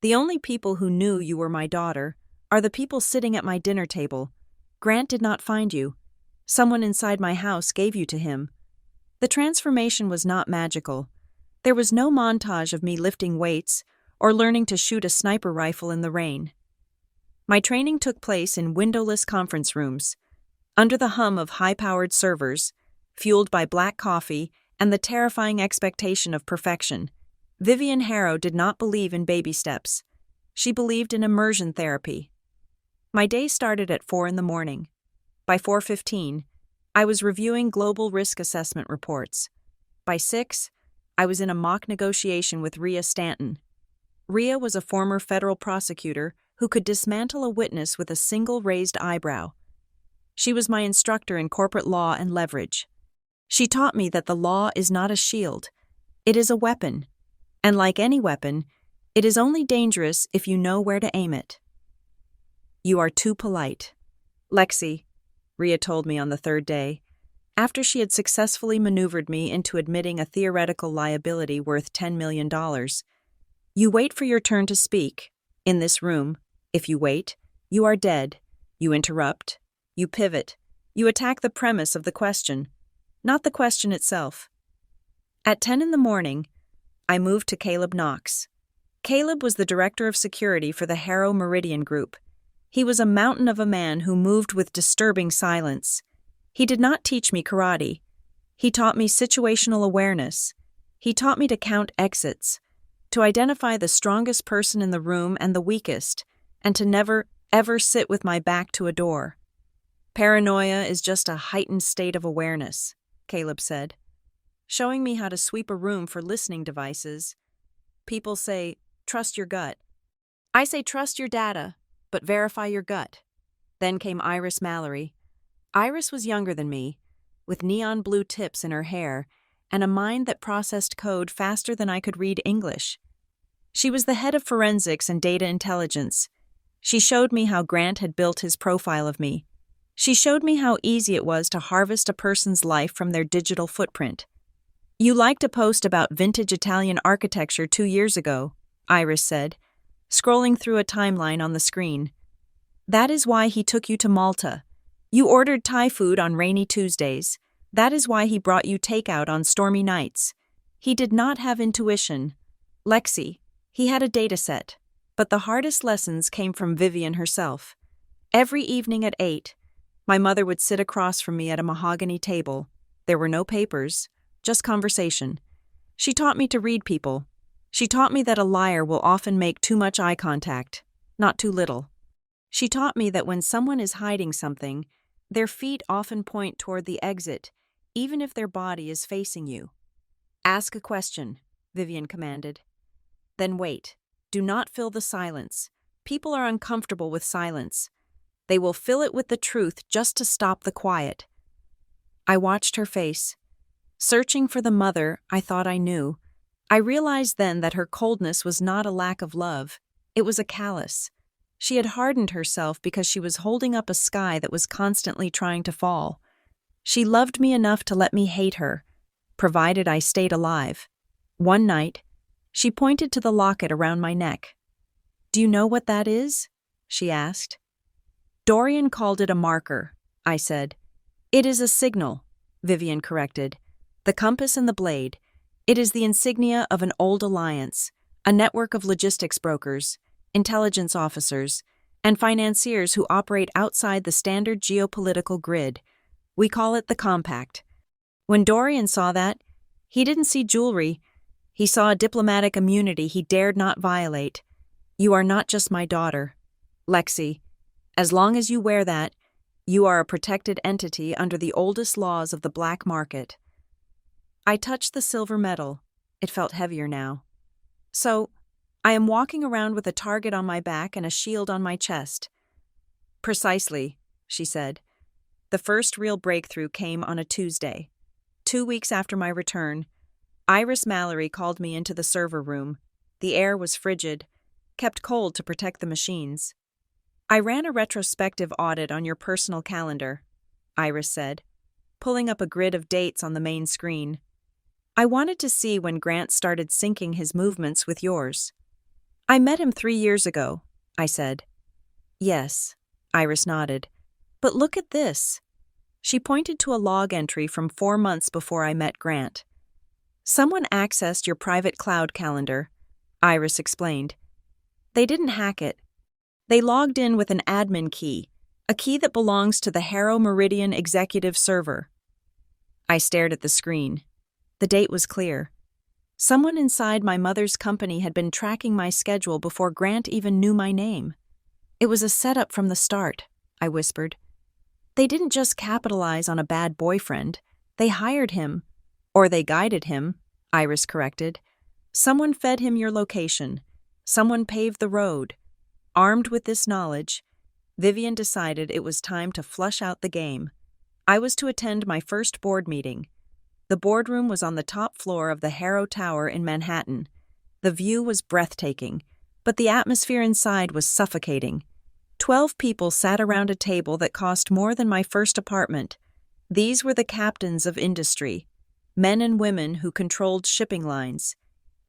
the only people who knew you were my daughter, are the people sitting at my dinner table. Grant did not find you. Someone inside my house gave you to him. The transformation was not magical. There was no montage of me lifting weights or learning to shoot a sniper rifle in the rain. My training took place in windowless conference rooms, under the hum of high-powered servers, fueled by black coffee and the terrifying expectation of perfection. Vivian Harrow did not believe in baby steps. She believed in immersion therapy. My day started at 4 in the morning. By 4:15, I was reviewing global risk assessment reports. By 6, I was in a mock negotiation with Rhea Stanton. Rhea was a former federal prosecutor who could dismantle a witness with a single raised eyebrow. She was my instructor in corporate law and leverage. She taught me that the law is not a shield. It is a weapon. And like any weapon, it is only dangerous if you know where to aim it. You are too polite. Lexi, Rhea told me on the third day, after she had successfully maneuvered me into admitting a theoretical liability worth $10 million. You wait for your turn to speak. In this room, if you wait, you are dead. You interrupt. You pivot. You attack the premise of the question, not the question itself. At 10 in the morning, I moved to Caleb Knox. Caleb was the director of security for the Harrow Meridian Group. He was a mountain of a man who moved with disturbing silence. He did not teach me karate. He taught me situational awareness. He taught me to count exits, to identify the strongest person in the room and the weakest, and to never, ever sit with my back to a door. Paranoia is just a heightened state of awareness, Caleb said, showing me how to sweep a room for listening devices. People say, trust your gut. I say trust your data, but verify your gut. Then came Iris Mallory. Iris was younger than me, with neon blue tips in her hair and a mind that processed code faster than I could read English. She was the head of forensics and data intelligence. She showed me how Grant had built his profile of me. She showed me how easy it was to harvest a person's life from their digital footprint. You liked a post about vintage Italian architecture 2 years ago, Iris said, scrolling through a timeline on the screen. That is why he took you to Malta. You ordered Thai food on rainy Tuesdays. That is why he brought you takeout on stormy nights. He did not have intuition. Lexi, he had a data set. But the hardest lessons came from Vivian herself. Every evening at 8, my mother would sit across from me at a mahogany table. There were no papers, just conversation. She taught me to read people. She taught me that a liar will often make too much eye contact, not too little. She taught me that when someone is hiding something, their feet often point toward the exit, even if their body is facing you. Ask a question, Vivian commanded. Then wait. Do not fill the silence. People are uncomfortable with silence. They will fill it with the truth just to stop the quiet. I watched her face. Searching for the mother I thought I knew, I realized then that her coldness was not a lack of love. It was a callous. She had hardened herself because she was holding up a sky that was constantly trying to fall. She loved me enough to let me hate her, provided I stayed alive. One night, she pointed to the locket around my neck. Do you know what that is? She asked. Dorian called it a marker, I said. It is a signal, Vivian corrected. The compass and the blade. It is the insignia of an old alliance, a network of logistics brokers, intelligence officers, and financiers who operate outside the standard geopolitical grid. We call it the Compact. When Dorian saw that, he didn't see jewelry. He saw a diplomatic immunity he dared not violate. You are not just my daughter, Lexi. As long as you wear that, you are a protected entity under the oldest laws of the black market. I touched the silver medal. It felt heavier now. So, I am walking around with a target on my back and a shield on my chest. Precisely, she said. The first real breakthrough came on a Tuesday. 2 weeks after my return, Iris Mallory called me into the server room. The air was frigid, kept cold to protect the machines. I ran a retrospective audit on your personal calendar, Iris said, pulling up a grid of dates on the main screen. I wanted to see when Grant started syncing his movements with yours. I met him 3 years ago, I said. Yes, Iris nodded. But look at this. She pointed to a log entry from 4 months before I met Grant. Someone accessed your private cloud calendar, Iris explained. They didn't hack it. They logged in with an admin key, a key that belongs to the Harrow Meridian executive server. I stared at the screen. The date was clear. Someone inside my mother's company had been tracking my schedule before Grant even knew my name. It was a setup from the start, I whispered. They didn't just capitalize on a bad boyfriend. They hired him. Or they guided him, Iris corrected. Someone fed him your location. Someone paved the road. Armed with this knowledge, Vivian decided it was time to flush out the game. I was to attend my first board meeting. The boardroom was on the top floor of the Harrow Tower in Manhattan. The view was breathtaking, but the atmosphere inside was suffocating. 12 people sat around a table that cost more than my first apartment. These were the captains of industry, men and women who controlled shipping lines,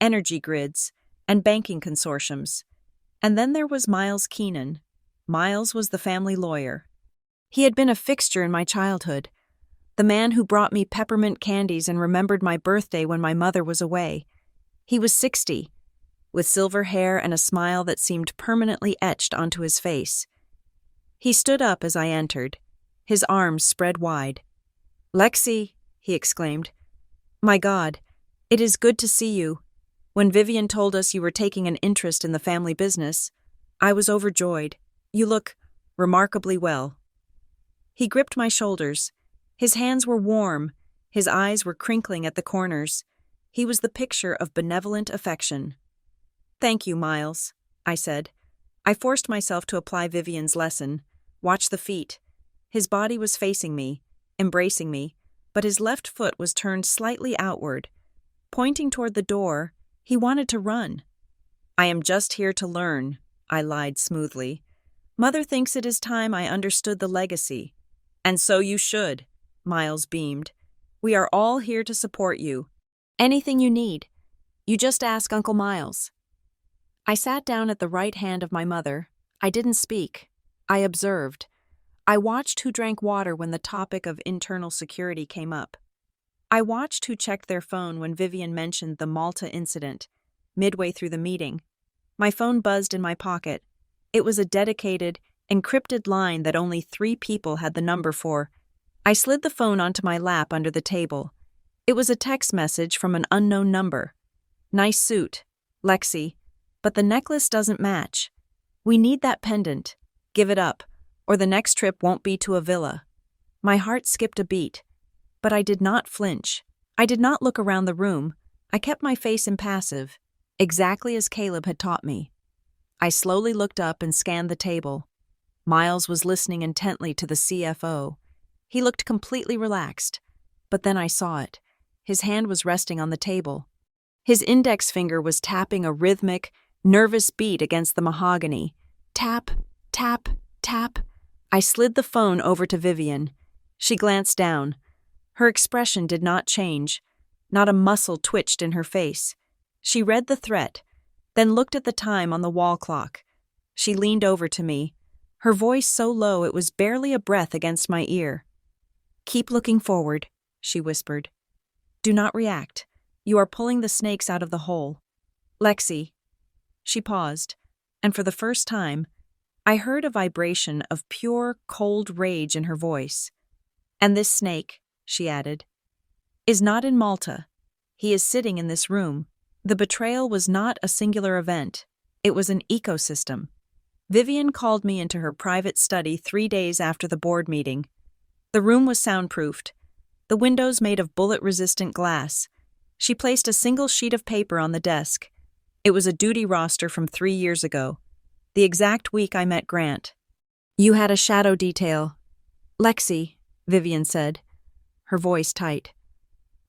energy grids, and banking consortiums. And then there was Miles Keenan. Miles was the family lawyer. He had been a fixture in my childhood, the man who brought me peppermint candies and remembered my birthday when my mother was away. He was 60, with silver hair and a smile that seemed permanently etched onto his face. He stood up as I entered, his arms spread wide. "Lexi," he exclaimed. "My God, it is good to see you. When Vivian told us you were taking an interest in the family business, I was overjoyed. You look remarkably well." He gripped my shoulders. His hands were warm, his eyes were crinkling at the corners. He was the picture of benevolent affection. "Thank you, Miles," I said. I forced myself to apply Vivian's lesson. Watch the feet. His body was facing me, embracing me, but his left foot was turned slightly outward. Pointing toward the door, he wanted to run. "I am just here to learn," I lied smoothly. "Mother thinks it is time I understood the legacy." "And so you should," Miles beamed. "We are all here to support you. Anything you need. You just ask Uncle Miles." I sat down at the right hand of my mother. I didn't speak. I observed. I watched who drank water when the topic of internal security came up. I watched who checked their phone when Vivian mentioned the Malta incident. Midway through the meeting, my phone buzzed in my pocket. It was a dedicated, encrypted line that only 3 people had the number for. I slid the phone onto my lap under the table. It was a text message from an unknown number. "Nice suit, Lexi, but the necklace doesn't match. We need that pendant. Give it up, or the next trip won't be to a villa." My heart skipped a beat, but I did not flinch. I did not look around the room. I kept my face impassive, exactly as Caleb had taught me. I slowly looked up and scanned the table. Miles was listening intently to the CFO. He looked completely relaxed, but then I saw it. His hand was resting on the table. His index finger was tapping a rhythmic, nervous beat against the mahogany. Tap, tap, tap. I slid the phone over to Vivian. She glanced down. Her expression did not change. Not a muscle twitched in her face. She read the threat, then looked at the time on the wall clock. She leaned over to me, her voice so low it was barely a breath against my ear. "Keep looking forward," she whispered. "Do not react. You are pulling the snakes out of the hole. Lexi." She paused, and for the first time, I heard a vibration of pure, cold rage in her voice. "And this snake," she added, "is not in Malta. He is sitting in this room." The betrayal was not a singular event. It was an ecosystem. Vivian called me into her private study 3 days after the board meeting. The room was soundproofed, the windows made of bullet-resistant glass. She placed a single sheet of paper on the desk. It was a duty roster from 3 years ago, the exact week I met Grant. "You had a shadow detail." "Lexi," Vivian said, her voice tight.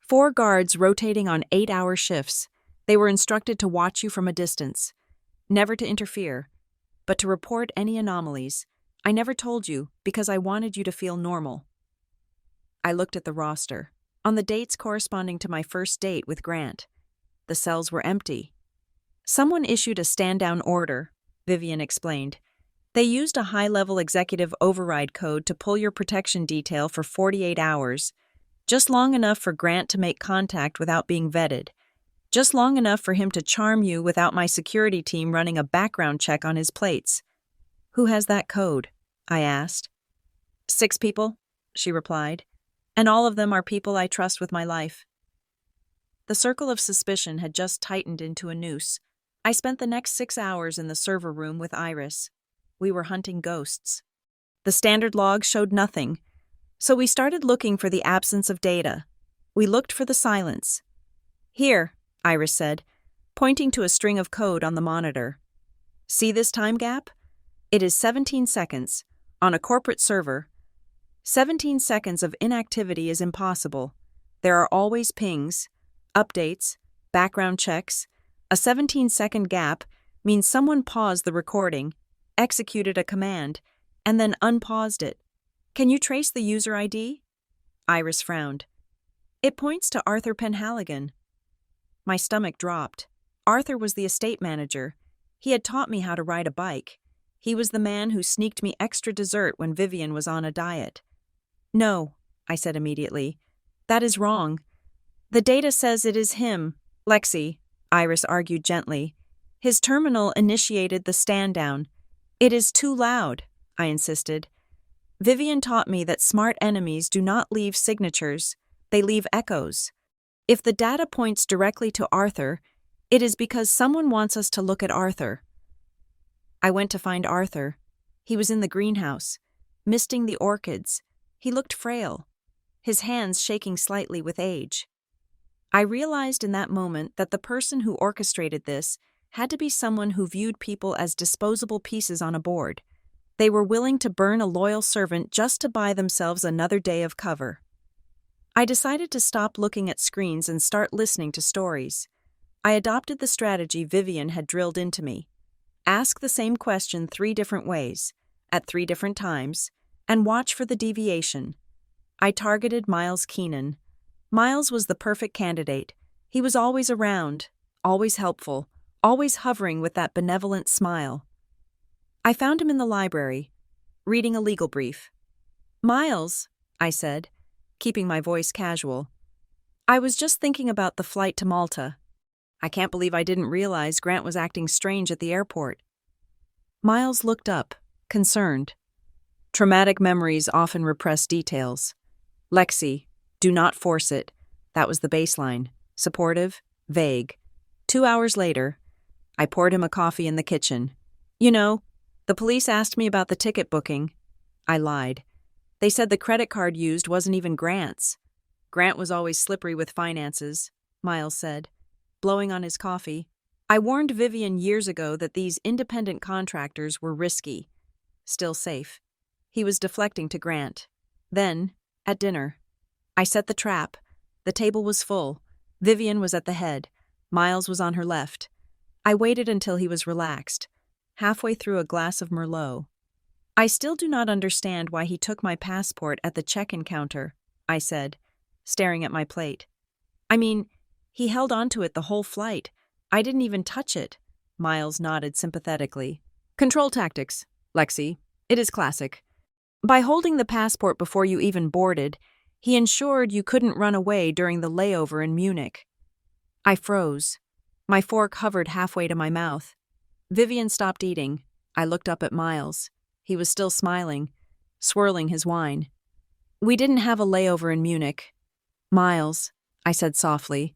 4 guards rotating on 8-hour shifts. They were instructed to watch you from a distance, never to interfere, but to report any anomalies. I never told you because I wanted you to feel normal. I looked at the roster. On the dates corresponding to my first date with Grant, the cells were empty. "Someone issued a stand-down order," Vivian explained. "They used a high-level executive override code to pull your protection detail for 48 hours, just long enough for Grant to make contact without being vetted, just long enough for him to charm you without my security team running a background check on his plates." "Who has that code?" I asked. 6 people, she replied, "and all of them are people I trust with my life." The circle of suspicion had just tightened into a noose. I spent the next 6 hours in the server room with Iris. We were hunting ghosts. The standard log showed nothing, so we started looking for the absence of data. We looked for the silence. "Here," Iris said, pointing to a string of code on the monitor. "See this time gap? It is 17 seconds, on a corporate server. 17 seconds of inactivity is impossible. There are always pings, updates, background checks. A 17-second gap means someone paused the recording, executed a command, and then unpaused it. Can you trace the user ID?" Iris frowned. "It points to Arthur Penhaligon." My stomach dropped. Arthur was the estate manager. He had taught me how to ride a bike. He was the man who sneaked me extra dessert when Vivian was on a diet. "No," I said immediately. "That is wrong. The data says it is him." "Lexi," Iris argued gently. "His terminal initiated the stand-down. It is too loud," I insisted. "Vivian taught me that smart enemies do not leave signatures, they leave echoes. If the data points directly to Arthur, it is because someone wants us to look at Arthur." I went to find Arthur. He was in the greenhouse, misting the orchids. He looked frail, his hands shaking slightly with age. I realized in that moment that the person who orchestrated this had to be someone who viewed people as disposable pieces on a board. They were willing to burn a loyal servant just to buy themselves another day of cover. I decided to stop looking at screens and start listening to stories. I adopted the strategy Vivian had drilled into me. Ask the same question 3 different ways, at 3 different times, and watch for the deviation. I targeted Miles Keenan. Miles was the perfect candidate. He was always around, always helpful, always hovering with that benevolent smile. I found him in the library, reading a legal brief. "Miles," I said, keeping my voice casual, "I was just thinking about the flight to Malta. I can't believe I didn't realize Grant was acting strange at the airport." Miles looked up, concerned. "Traumatic memories often repress details. Lexi, do not force it." That was the baseline. Supportive, vague. 2 hours later, I poured him a coffee in the kitchen. "You know, the police asked me about the ticket booking." I lied. "They said the credit card used wasn't even Grant's." "Grant was always slippery with finances," Miles said, blowing on his coffee. "I warned Vivian years ago that these independent contractors were risky. Still safe." He was deflecting to Grant. Then, at dinner, I set the trap. The table was full. Vivian was at the head. Miles was on her left. I waited until he was relaxed, halfway through a glass of Merlot. "I still do not understand why he took my passport at the check-in counter," I said, staring at my plate. "I mean, he held onto it the whole flight. I didn't even touch it." Miles nodded sympathetically. "Control tactics, Lexi. It is classic. By holding the passport before you even boarded, he ensured you couldn't run away during the layover in Munich." I froze. My fork hovered halfway to my mouth. Vivian stopped eating. I looked up at Miles. He was still smiling, swirling his wine. "We didn't have a layover in Munich. Miles," I said softly.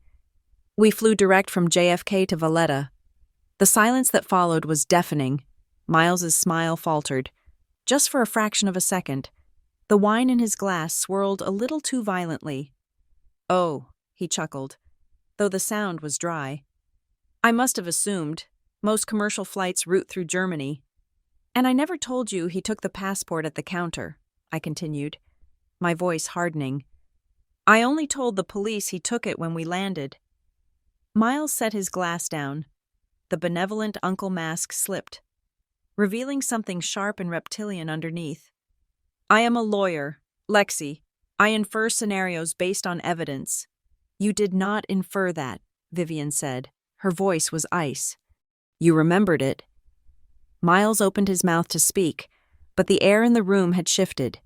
"We flew direct from JFK to Valletta." The silence that followed was deafening. Miles's smile faltered. Just for a fraction of a second. The wine in his glass swirled a little too violently. "Oh," he chuckled, though the sound was dry. "I must have assumed. Most commercial flights route through Germany." "And I never told you he took the passport at the counter," I continued, my voice hardening. "I only told the police he took it when we landed." Miles set his glass down. The benevolent uncle mask slipped, revealing something sharp and reptilian underneath. "I am a lawyer, Lexi. I infer scenarios based on evidence." "You did not infer that," Vivian said. Her voice was ice. "You remembered it." Miles opened his mouth to speak, but the air in the room had shifted.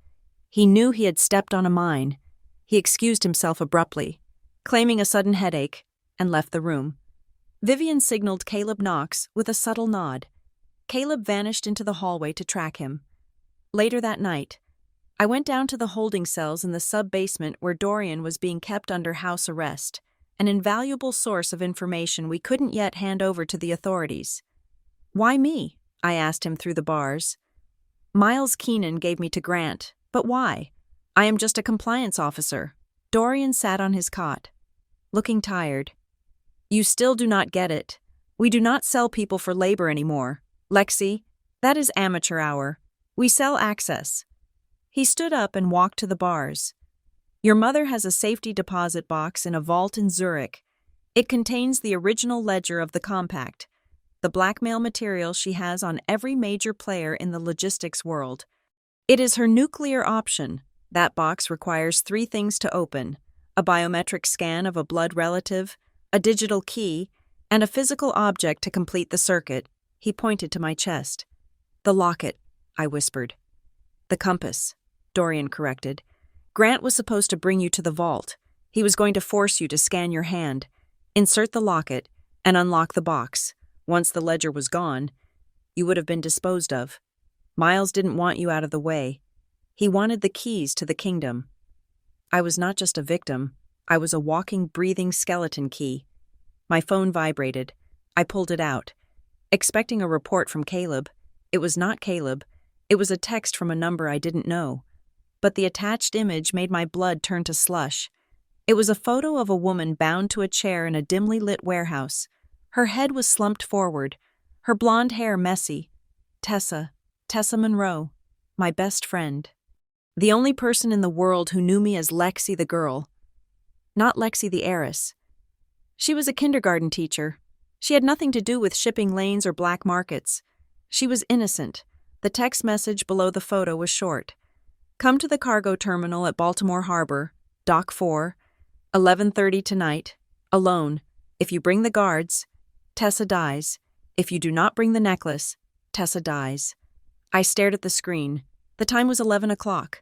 He knew he had stepped on a mine. He excused himself abruptly, claiming a sudden headache, and left the room. Vivian signaled Caleb Knox with a subtle nod. Caleb vanished into the hallway to track him. Later that night, I went down to the holding cells in the sub-basement where Dorian was being kept under house arrest, an invaluable source of information we couldn't yet hand over to the authorities. "Why me?" I asked him through the bars. "Miles Keenan gave me to Grant, but why? I am just a compliance officer." Dorian sat on his cot, looking tired. "You still do not get it. We do not sell people for labor anymore. Lexi, that is amateur hour. We sell access." He stood up and walked to the bars. "Your mother has a safety deposit box in a vault in Zurich. It contains the original ledger of the compact, the blackmail material she has on every major player in the logistics world. It is her nuclear option. That box requires 3 things to open: a biometric scan of a blood relative, a digital key, and a physical object to complete the circuit." He pointed to my chest. "The locket," I whispered. "The compass," Dorian corrected. "Grant was supposed to bring you to the vault. He was going to force you to scan your hand, insert the locket, and unlock the box. Once the ledger was gone, you would have been disposed of. Miles didn't want you out of the way. He wanted the keys to the kingdom." I was not just a victim. I was a walking, breathing skeleton key. My phone vibrated. I pulled it out, expecting a report from Caleb. It was not Caleb. It was a text from a number I didn't know. But the attached image made my blood turn to slush. It was a photo of a woman bound to a chair in a dimly lit warehouse. Her head was slumped forward, her blonde hair messy. Tessa Monroe, my best friend. The only person in the world who knew me as Lexi the girl. Not Lexi the heiress. She was a kindergarten teacher. She had nothing to do with shipping lanes or black markets. She was innocent. The text message below the photo was short. "Come to the cargo terminal at Baltimore Harbor, Dock 4, 11:30 tonight, alone. If you bring the guards, Tessa dies. If you do not bring the necklace, Tessa dies." I stared at the screen. The time was 11 o'clock.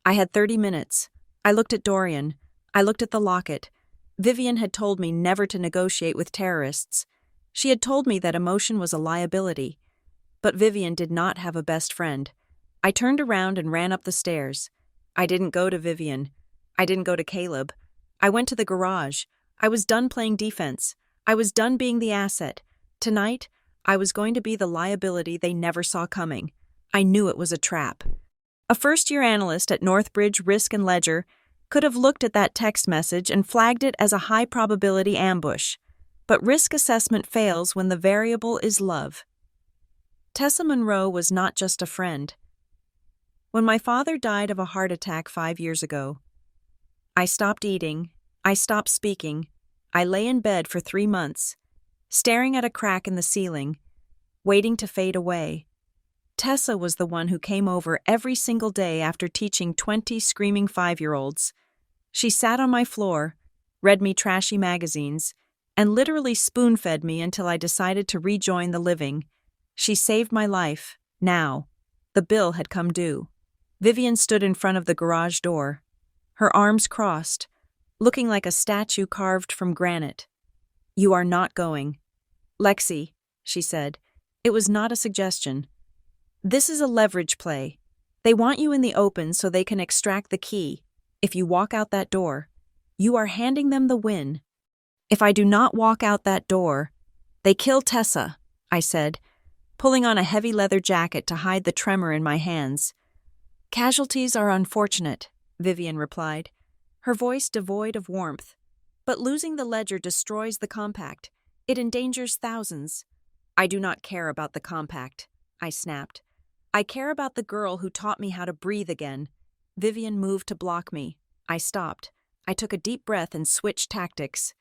I had 30 minutes. I looked at Dorian. I looked at the locket. Vivian had told me never to negotiate with terrorists. She had told me that emotion was a liability. But Vivian did not have a best friend. I turned around and ran up the stairs. I didn't go to Vivian. I didn't go to Caleb. I went to the garage. I was done playing defense. I was done being the asset. Tonight, I was going to be the liability they never saw coming. I knew it was a trap. A first-year analyst at Northbridge Risk and Ledger could have looked at that text message and flagged it as a high-probability ambush. But risk assessment fails when the variable is love. Tessa Monroe was not just a friend. When my father died of a heart attack 5 years ago, I stopped eating, I stopped speaking, I lay in bed for 3 months, staring at a crack in the ceiling, waiting to fade away. Tessa was the one who came over every single day after teaching 20 screaming 5-year-olds. She sat on my floor, read me trashy magazines, and literally spoon-fed me until I decided to rejoin the living. She saved my life. Now, the bill had come due. Vivian stood in front of the garage door, her arms crossed, looking like a statue carved from granite. "You are not going." "Lexi," she said. It was not a suggestion. "This is a leverage play. They want you in the open so they can extract the key. If you walk out that door, you are handing them the win. If I do not walk out that door, they kill Tessa," I said, pulling on a heavy leather jacket to hide the tremor in my hands. "Casualties are unfortunate," Vivian replied, her voice devoid of warmth. "But losing the ledger destroys the compact. It endangers thousands." "I do not care about the compact," I snapped. "I care about the girl who taught me how to breathe again." Vivian moved to block me. I stopped. I took a deep breath and switched tactics.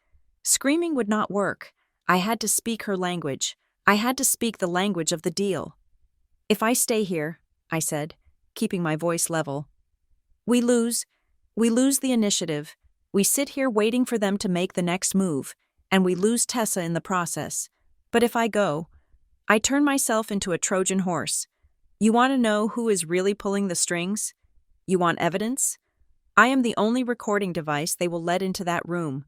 Screaming would not work. I had to speak her language. I had to speak the language of the deal. "If I stay here," I said, keeping my voice level, we lose the initiative. We sit here waiting for them to make the next move, and we lose Tessa in the process. But if I go, I turn myself into a Trojan horse. You want to know who is really pulling the strings? You want evidence? I am the only recording device they will let into that room."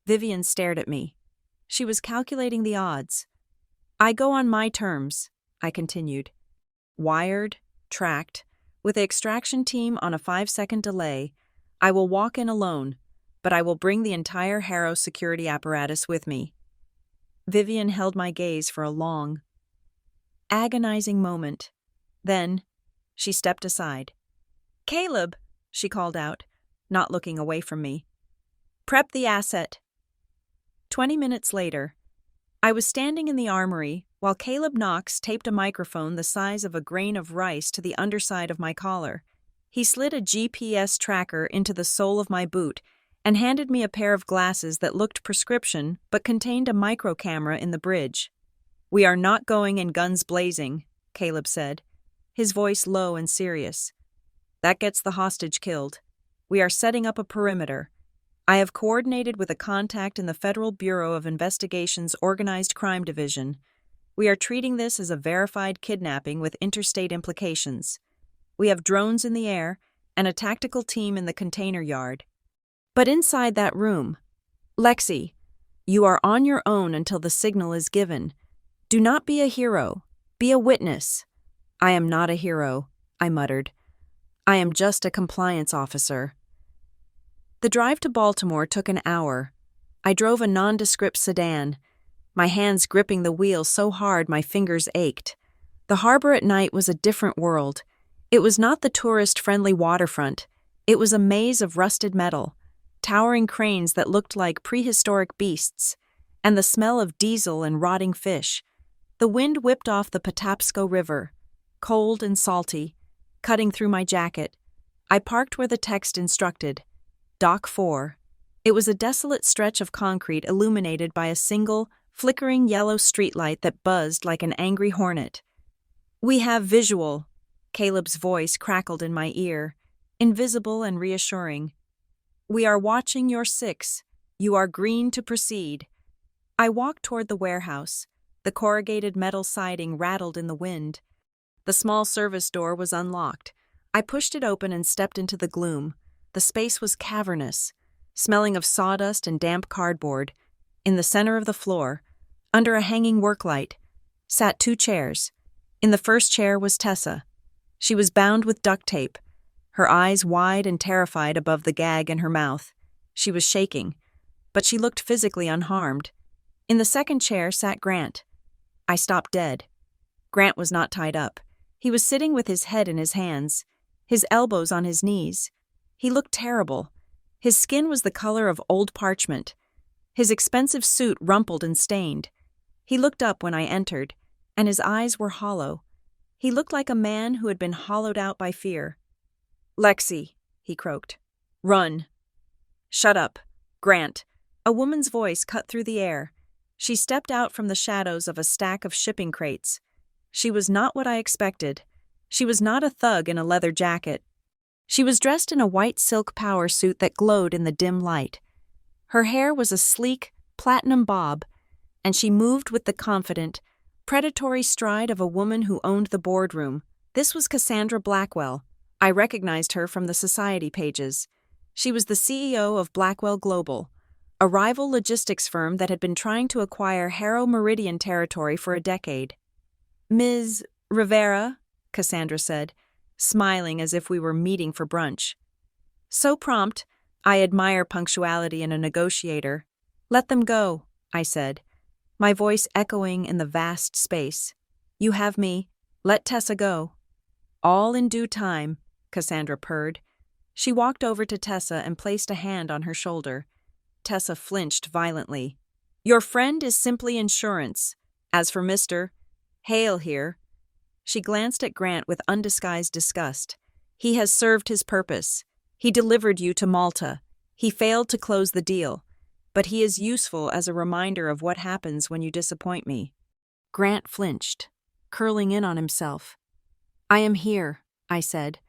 Vivian stared at me. She was calculating the odds. "I go on my terms," I continued. "Wired, tracked, with the extraction team on a 5-second delay. I will walk in alone. but I will bring the entire Harrow security apparatus with me. Vivian held my gaze for a long, agonizing moment. Then, she stepped aside. "Caleb," she called out, not looking away from me. "Prep the asset." 20 minutes later, I was standing in the armory while Caleb Knox taped a microphone the size of a grain of rice to the underside of my collar. He slid a GPS tracker into the sole of my boot and handed me a pair of glasses that looked prescription but contained a micro camera in the bridge. "We are not going in guns blazing," Caleb said, his voice low and serious. "That gets the hostage killed. We are setting up a perimeter. I have coordinated with a contact in the Federal Bureau of Investigation's Organized Crime Division. We are treating this as a verified kidnapping with interstate implications. We have drones in the air and a tactical team in the container yard. But inside that room, Lexi, you are on your own until the signal is given. Do not be a hero. Be a witness." "I am not a hero," I muttered. "I am just a compliance officer." The drive to Baltimore took an hour. I drove a nondescript sedan, my hands gripping the wheel so hard my fingers ached. The harbor at night was a different world. It was not the tourist-friendly waterfront. It was a maze of rusted metal, towering cranes that looked like prehistoric beasts, and the smell of diesel and rotting fish. The wind whipped off the Patapsco River, cold and salty, cutting through my jacket. I parked where the text instructed, Dock 4. It was a desolate stretch of concrete illuminated by a single, flickering yellow streetlight that buzzed like an angry hornet. "We have visual," Caleb's voice crackled in my ear, invisible and reassuring. "We are watching your 6. You are green to proceed." I walked toward the warehouse. The corrugated metal siding rattled in the wind. The small service door was unlocked. I pushed it open and stepped into the gloom. The space was cavernous, smelling of sawdust and damp cardboard. In the center of the floor, under a hanging work light, sat 2 chairs. In the first chair was Tessa. She was bound with duct tape, her eyes wide and terrified above the gag in her mouth. She was shaking, but she looked physically unharmed. In the second chair sat Grant. I stopped dead. Grant was not tied up. He was sitting with his head in his hands, his elbows on his knees. He looked terrible. His skin was the color of old parchment. His expensive suit rumpled and stained. He looked up when I entered, and his eyes were hollow. He looked like a man who had been hollowed out by fear. "Lexi," he croaked. "Run." "Shut up, Grant." A woman's voice cut through the air. She stepped out from the shadows of a stack of shipping crates. She was not what I expected. She was not a thug in a leather jacket. She was dressed in a white silk power suit that glowed in the dim light. Her hair was a sleek, platinum bob, and she moved with the confident, predatory stride of a woman who owned the boardroom. This was Cassandra Blackwell. I recognized her from the society pages. She was the CEO of Blackwell Global, a rival logistics firm that had been trying to acquire Harrow Meridian territory for a decade. "Ms. Rivera," Cassandra said, smiling as if we were meeting for brunch. So prompt, I admire punctuality in a negotiator. "Let them go," I said, my voice echoing in the vast space. "You have me. Let Tessa go." "All in due time," Cassandra purred. She walked over to Tessa and placed a hand on her shoulder. Tessa flinched violently. "Your friend is simply insurance. As for Mr. Hale here," she glanced at Grant with undisguised disgust. "He has served his purpose. He delivered you to Malta. He failed to close the deal, but he is useful as a reminder of what happens when you disappoint me." Grant flinched, curling in on himself. "I am here," I said,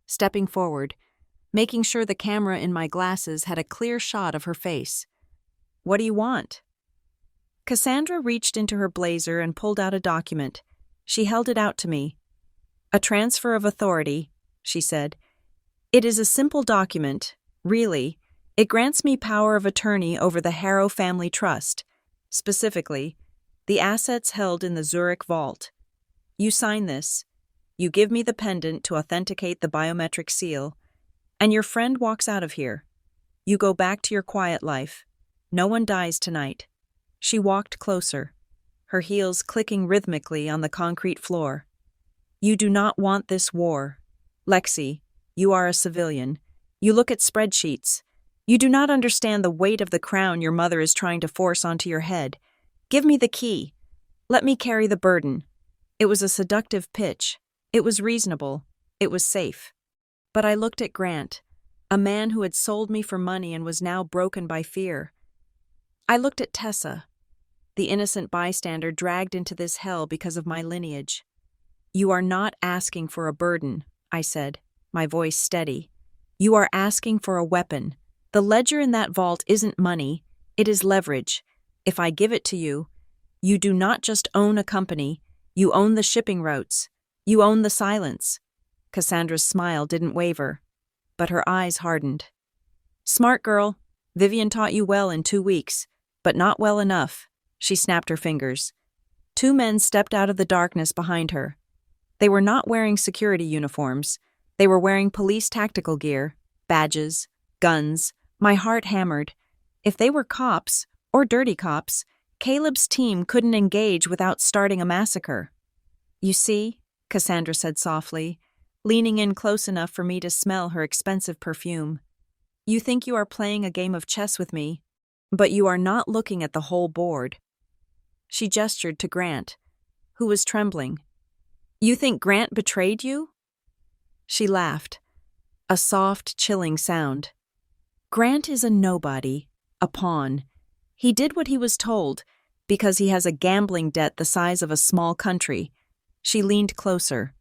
stepping forward, making sure the camera in my glasses had a clear shot of her face. "What do you want?" Cassandra reached into her blazer and pulled out a document. She held it out to me. "A transfer of authority," she said. "It is a simple document, really. It grants me power of attorney over the Harrow Family Trust, specifically, the assets held in the Zurich vault. You sign this, you give me the pendant to authenticate the biometric seal, and your friend walks out of here. You go back to your quiet life. No one dies tonight." She walked closer, her heels clicking rhythmically on the concrete floor. "You do not want this war. Lexi, you are a civilian. You look at spreadsheets. You do not understand the weight of the crown your mother is trying to force onto your head. Give me the key. Let me carry the burden." It was a seductive pitch. It was reasonable. It was safe. But I looked at Grant, a man who had sold me for money and was now broken by fear. I looked at Tessa, the innocent bystander dragged into this hell because of my lineage. "You are not asking for a burden," I said, my voice steady. "You are asking for a weapon. The ledger in that vault isn't money, it is leverage. If I give it to you, you do not just own a company, you own the shipping routes. You own the silence." Cassandra's smile didn't waver, but her eyes hardened. "Smart girl. Vivian taught you well in 2 weeks, but not well enough." She snapped her fingers. 2 men stepped out of the darkness behind her. They were not wearing security uniforms. They were wearing police tactical gear, badges, guns. My heart hammered. If they were cops, or dirty cops, Caleb's team couldn't engage without starting a massacre. "You see," Cassandra said softly, leaning in close enough for me to smell her expensive perfume. "You think you are playing a game of chess with me, but you are not looking at the whole board." She gestured to Grant, who was trembling. "You think Grant betrayed you?" She laughed, a soft, chilling sound. "Grant is a nobody, a pawn. He did what he was told, because he has a gambling debt the size of a small country." She leaned closer,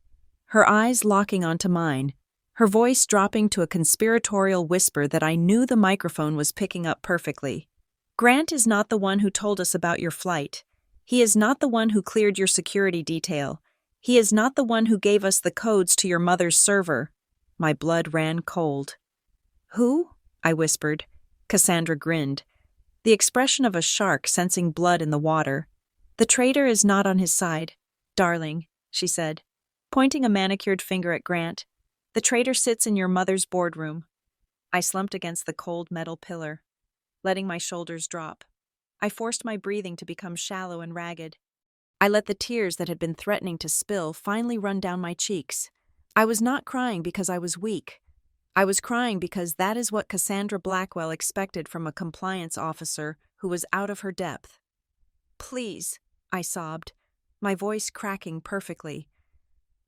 her eyes locking onto mine, her voice dropping to a conspiratorial whisper that I knew the microphone was picking up perfectly. "Grant is not the one who told us about your flight. He is not the one who cleared your security detail. He is not the one who gave us the codes to your mother's server." My blood ran cold. "Who?" I whispered. Cassandra grinned, the expression of a shark sensing blood in the water. "The traitor is not on his side, darling," she said, pointing a manicured finger at Grant. "The traitor sits in your mother's boardroom." I slumped against the cold metal pillar, letting my shoulders drop. I forced my breathing to become shallow and ragged. I let the tears that had been threatening to spill finally run down my cheeks. I was not crying because I was weak. I was crying because that is what Cassandra Blackwell expected from a compliance officer who was out of her depth. "Please," I sobbed, my voice cracking perfectly.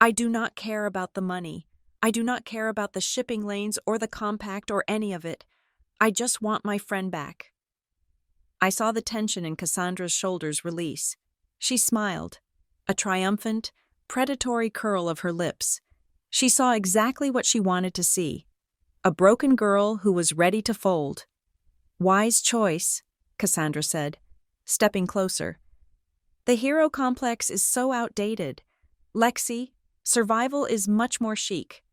"I do not care about the money. I do not care about the shipping lanes or the compact or any of it. I just want my friend back." I saw the tension in Cassandra's shoulders release. She smiled, a triumphant, predatory curl of her lips. She saw exactly what she wanted to see. A broken girl who was ready to fold. "Wise choice," Cassandra said, stepping closer. "The hero complex is so outdated. Lexi, survival is much more chic."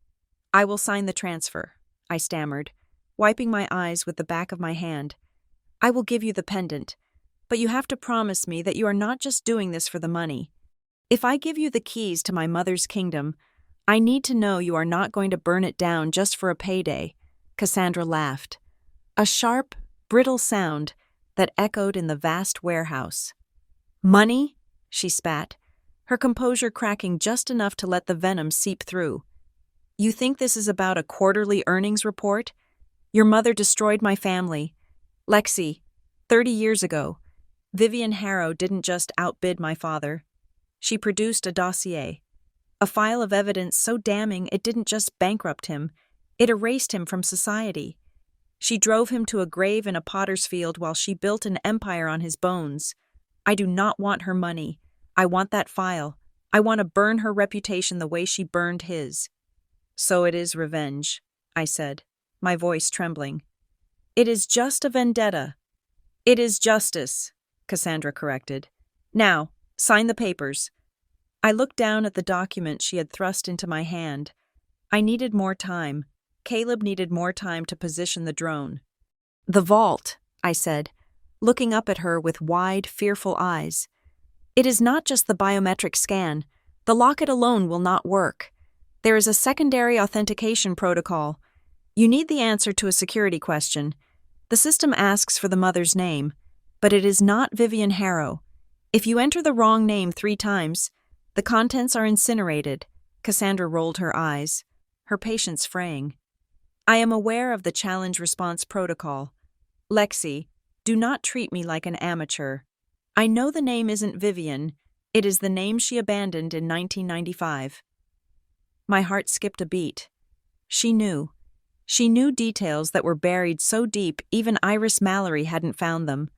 "I will sign the transfer," I stammered, wiping my eyes with the back of my hand. "I will give you the pendant, but you have to promise me that you are not just doing this for the money. If I give you the keys to my mother's kingdom, I need to know you are not going to burn it down just for a payday." Cassandra laughed, a sharp, brittle sound that echoed in the vast warehouse. "Money?" she spat, her composure cracking just enough to let the venom seep through. "You think this is about a quarterly earnings report? Your mother destroyed my family. Lexi, 30 years ago, Vivian Harrow didn't just outbid my father. She produced a dossier, a file of evidence so damning it didn't just bankrupt him, it erased him from society. She drove him to a grave in a potter's field while she built an empire on his bones. I do not want her money. I want that file. I want to burn her reputation the way she burned his." "So it is revenge," I said, my voice trembling. "It is just a vendetta." "It is justice," Cassandra corrected. "Now, sign the papers." I looked down at the document she had thrust into my hand. I needed more time. Caleb needed more time to position the drone. "The vault," I said, looking up at her with wide, fearful eyes. "It is not just the biometric scan. The locket alone will not work. There is a secondary authentication protocol. You need the answer to a security question. The system asks for the mother's name, but it is not Vivian Harrow. If you enter the wrong name 3 times, the contents are incinerated. Cassandra rolled her eyes, her patience fraying. I am aware of the challenge response protocol. Lexi, do not treat me like an amateur. I know the name isn't Vivian. It is the name she abandoned in 1995. My heart skipped a beat. She knew. She knew details that were buried so deep even Iris Mallory hadn't found them.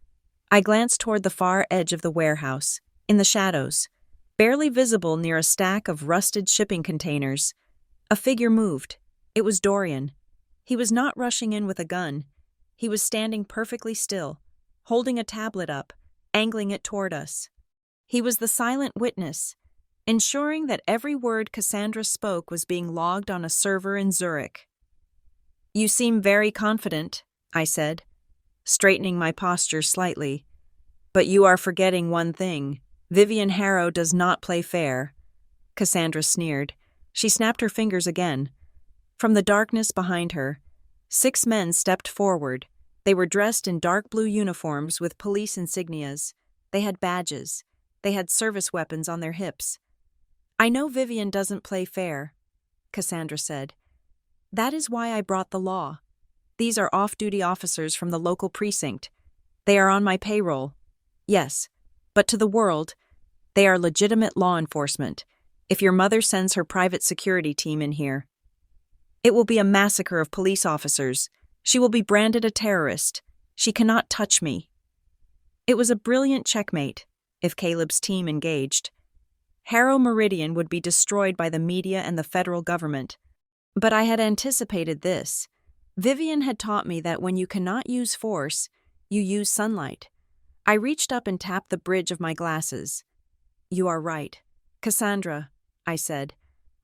I glanced toward the far edge of the warehouse, in the shadows, barely visible near a stack of rusted shipping containers. A figure moved. It was Dorian. He was not rushing in with a gun. He was standing perfectly still, holding a tablet up, angling it toward us. He was the silent witness, ensuring that every word Cassandra spoke was being logged on a server in Zurich. You seem very confident, I said, straightening my posture slightly. But you are forgetting one thing. Vivian Harrow does not play fair. Cassandra sneered. She snapped her fingers again. From the darkness behind her, 6 men stepped forward. They were dressed in dark blue uniforms with police insignias. They had badges. They had service weapons on their hips. I know Vivian doesn't play fair, Cassandra said. That is why I brought the law. These are off-duty officers from the local precinct. They are on my payroll. Yes, but to the world, they are legitimate law enforcement. If your mother sends her private security team in here, it will be a massacre of police officers. She will be branded a terrorist. She cannot touch me. It was a brilliant checkmate, if Caleb's team engaged. Harrow Meridian would be destroyed by the media and the federal government. But I had anticipated this. Vivian had taught me that when you cannot use force, you use sunlight. I reached up and tapped the bridge of my glasses. You are right. Cassandra, I said,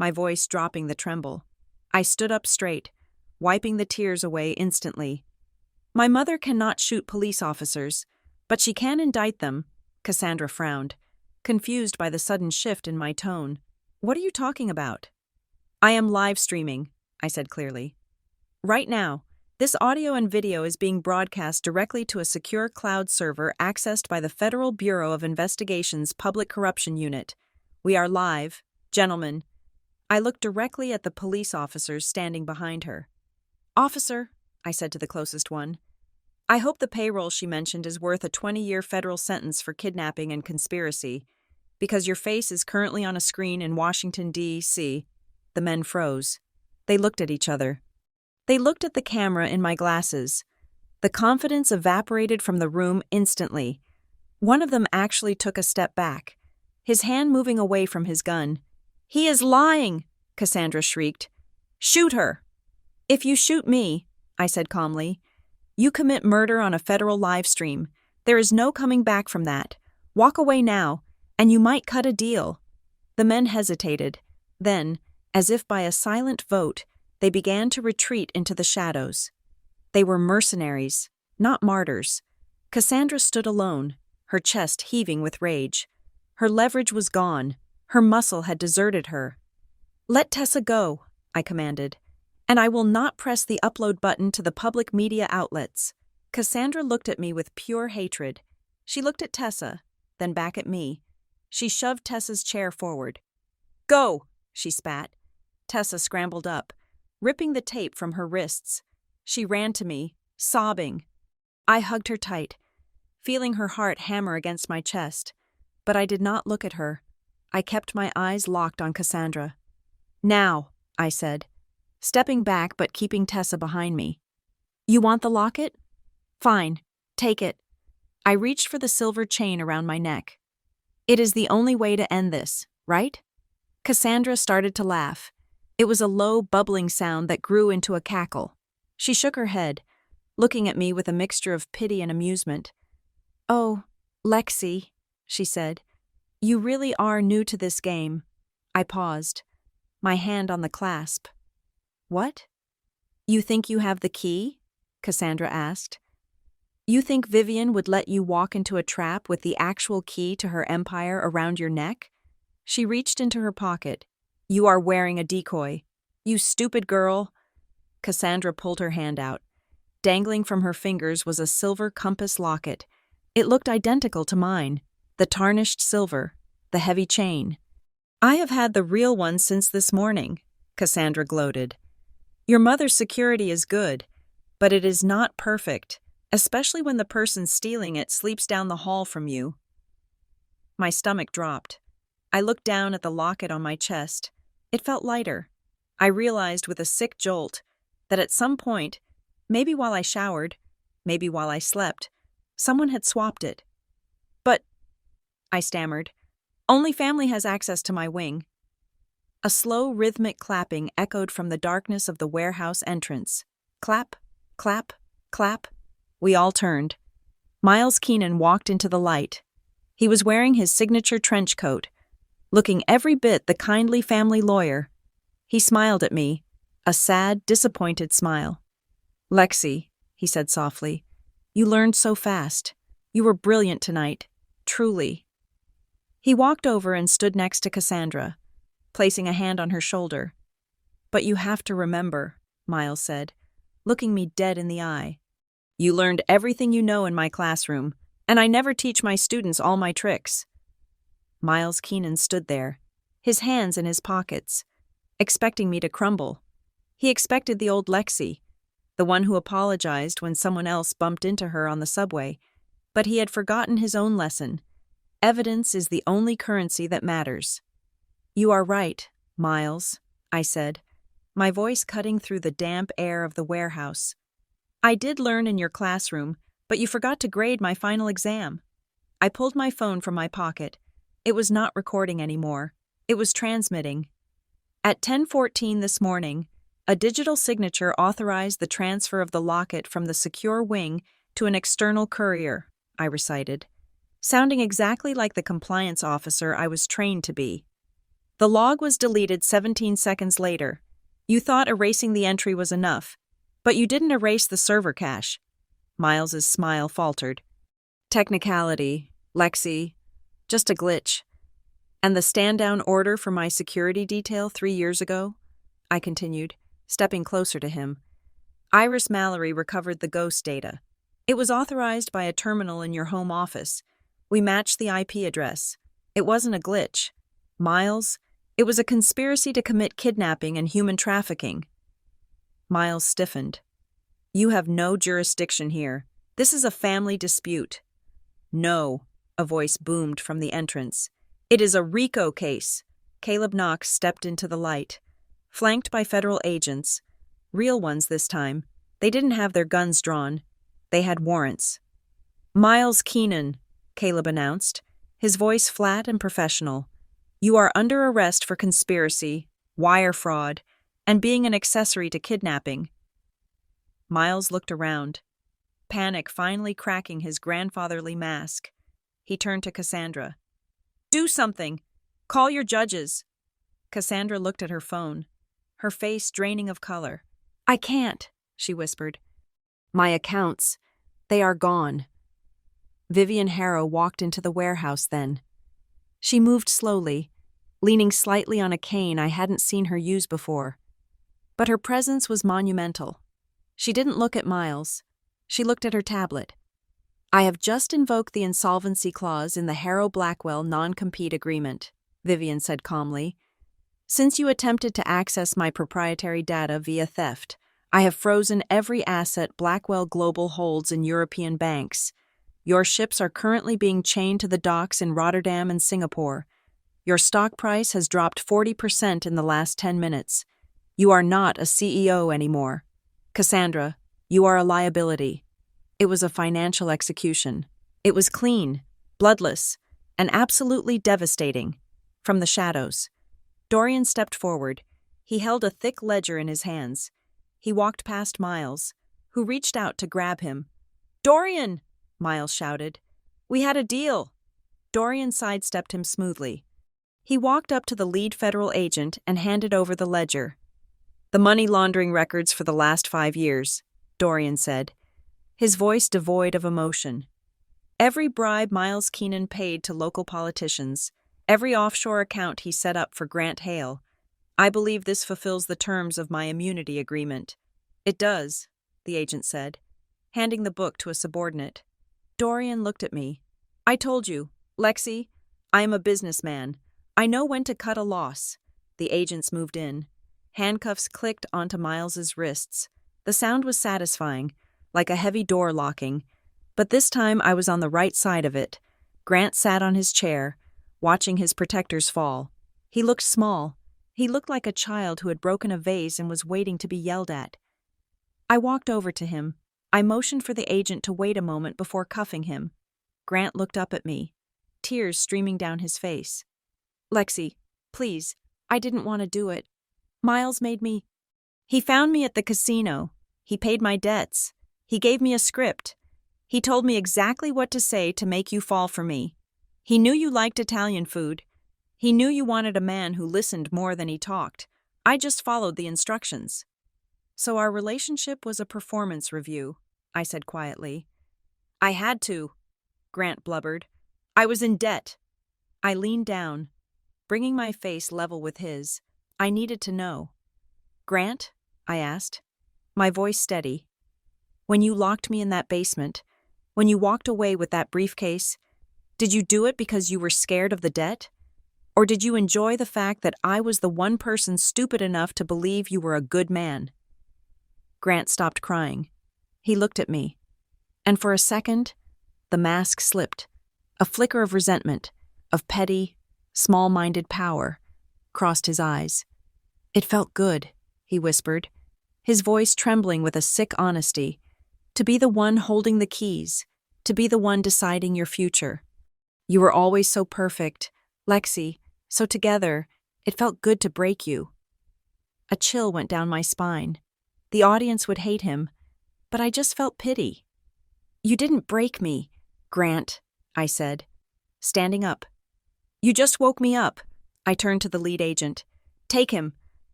my voice dropping the tremble. I stood up straight, wiping the tears away instantly. My mother cannot shoot police officers, but she can indict them. Cassandra frowned, confused by the sudden shift in my tone. What are you talking about? I am live streaming, I said clearly. Right now, this audio and video is being broadcast directly to a secure cloud server accessed by the Federal Bureau of Investigation's Public Corruption Unit. We are live, gentlemen. I looked directly at the police officers standing behind her. Officer, I said to the closest one, I hope the payroll she mentioned is worth a 20-year federal sentence for kidnapping and conspiracy, because your face is currently on a screen in Washington, D.C. The men froze. They looked at each other. They looked at the camera in my glasses. The confidence evaporated from the room instantly. One of them actually took a step back, his hand moving away from his gun. He is lying, Cassandra shrieked. Shoot her. If you shoot me, I said calmly, you commit murder on a federal live stream. There is no coming back from that. Walk away now, and you might cut a deal. The men hesitated. Then, as if by a silent vote, they began to retreat into the shadows. They were mercenaries, not martyrs. Cassandra stood alone, her chest heaving with rage. Her leverage was gone. Her muscle had deserted her. Let Tessa go, I commanded, and I will not press the upload button to the public media outlets. Cassandra looked at me with pure hatred. She looked at Tessa, then back at me. She shoved Tessa's chair forward. Go, she spat. Tessa scrambled up, ripping the tape from her wrists. She ran to me, sobbing. I hugged her tight, feeling her heart hammer against my chest. But I did not look at her. I kept my eyes locked on Cassandra. Now, I said, stepping back but keeping Tessa behind me. You want the locket? Fine, take it. I reached for the silver chain around my neck. It is the only way to end this, right? Cassandra started to laugh. It was a low, bubbling sound that grew into a cackle. She shook her head, looking at me with a mixture of pity and amusement. Oh, Lexi, she said, you really are new to this game. I paused, my hand on the clasp. What? You think you have the key? Cassandra asked. You think Vivian would let you walk into a trap with the actual key to her empire around your neck? She reached into her pocket. You are wearing a decoy. You stupid girl. Cassandra pulled her hand out. Dangling from her fingers was a silver compass locket. It looked identical to mine, the tarnished silver, the heavy chain. "I have had the real one since this morning," Cassandra gloated. "Your mother's security is good, but it is not perfect, especially when the person stealing it sleeps down the hall from you." My stomach dropped. I looked down at the locket on my chest. It felt lighter. I realized with a sick jolt that at some point, maybe while I showered, maybe while I slept, someone had swapped it. "But," I stammered, "only family has access to my wing." A slow, rhythmic clapping echoed from the darkness of the warehouse entrance. Clap, clap, clap. We all turned. Miles Keenan walked into the light. He was wearing his signature trench coat, looking every bit the kindly family lawyer. He smiled at me, a sad, disappointed smile. "Lexi," he said softly, "you learned so fast. You were brilliant tonight, truly." He walked over and stood next to Cassandra, placing a hand on her shoulder. "But you have to remember," Miles said, looking me dead in the eye. "You learned everything you know in my classroom, and I never teach my students all my tricks." Miles Keenan stood there, his hands in his pockets, expecting me to crumble. He expected the old Lexi, the one who apologized when someone else bumped into her on the subway, but he had forgotten his own lesson. Evidence is the only currency that matters. "You are right, Miles," I said, my voice cutting through the damp air of the warehouse. "I did learn in your classroom, but you forgot to grade my final exam." I pulled my phone from my pocket. It was not recording anymore. It was transmitting. At 10:14 this morning, a digital signature authorized the transfer of the locket from the secure wing to an external courier, I recited, sounding exactly like the compliance officer I was trained to be. The log was deleted 17 seconds later. "You thought erasing the entry was enough, but you didn't erase the server cache." Miles's smile faltered. "Technicality, Lexi. Just a glitch." "And the stand-down order for my security detail 3 years ago?" I continued, stepping closer to him. "Iris Mallory recovered the ghost data. It was authorized by a terminal in your home office. We matched the IP address. It wasn't a glitch. Miles, it was a conspiracy to commit kidnapping and human trafficking." Miles stiffened. "You have no jurisdiction here. This is a family dispute." "No," a voice boomed from the entrance. "It is a RICO case." Caleb Knox stepped into the light. Flanked by federal agents, real ones this time, they didn't have their guns drawn. They had warrants. "Miles Keenan," Caleb announced, his voice flat and professional. "You are under arrest for conspiracy, wire fraud, and being an accessory to kidnapping." Miles looked around, panic finally cracking his grandfatherly mask. He turned to Cassandra. "Do something! Call your judges!" Cassandra looked at her phone, her face draining of color. "I can't," she whispered. "My accounts, they are gone." Vivian Harrow walked into the warehouse then. She moved slowly, leaning slightly on a cane I hadn't seen her use before. But her presence was monumental. She didn't look at Miles. She looked at her tablet. "I have just invoked the insolvency clause in the Harrow-Blackwell non-compete agreement," Vivian said calmly. "Since you attempted to access my proprietary data via theft, I have frozen every asset Blackwell Global holds in European banks. Your ships are currently being chained to the docks in Rotterdam and Singapore. Your stock price has dropped 40% in the last 10 minutes. You are not a CEO anymore. Cassandra, you are a liability." It was a financial execution. It was clean, bloodless, and absolutely devastating. From the shadows, Dorian stepped forward. He held a thick ledger in his hands. He walked past Miles, who reached out to grab him. "Dorian!" Miles shouted. "We had a deal." Dorian sidestepped him smoothly. He walked up to the lead federal agent and handed over the ledger. "The money laundering records for the last 5 years," Dorian said, his voice devoid of emotion. "Every bribe Miles Keenan paid to local politicians, every offshore account he set up for Grant Hale. I believe this fulfills the terms of my immunity agreement." "It does," the agent said. handing the book to a subordinate. Dorian looked at me. I told you, Lexi, I am a businessman. I know when to cut a loss. The agents moved in. Handcuffs clicked onto Miles's wrists. The sound was satisfying, like a heavy door locking. But this time I was on the right side of it. Grant sat on his chair, watching his protectors fall. He looked small. He looked like a child who had broken a vase and was waiting to be yelled at. I walked over to him. I motioned for the agent to wait a moment before cuffing him. Grant looked up at me, tears streaming down his face. Lexi, please, I didn't want to do it. Miles made me. He found me at the casino. He paid my debts. He gave me a script. He told me exactly what to say to make you fall for me. He knew you liked Italian food. He knew you wanted a man who listened more than he talked. I just followed the instructions. So our relationship was a performance review, I said quietly. I had to, Grant blubbered. I was in debt. I leaned down, bringing my face level with his. I needed to know. Grant, I asked, my voice steady. When you locked me in that basement, when you walked away with that briefcase, did you do it because you were scared of the debt? Or did you enjoy the fact that I was the one person stupid enough to believe you were a good man? Grant stopped crying. He looked at me. And for a second, the mask slipped. A flicker of resentment, of petty, small-minded power, crossed his eyes. It felt good, he whispered, his voice trembling with a sick honesty. To be the one holding the keys, to be the one deciding your future. You were always so perfect, Lexi, so together, it felt good to break you. A chill went down my spine. The audience would hate him, but I just felt pity. You didn't break me, Grant, I said, standing up. You just woke me up. I turned to the lead agent. Take him,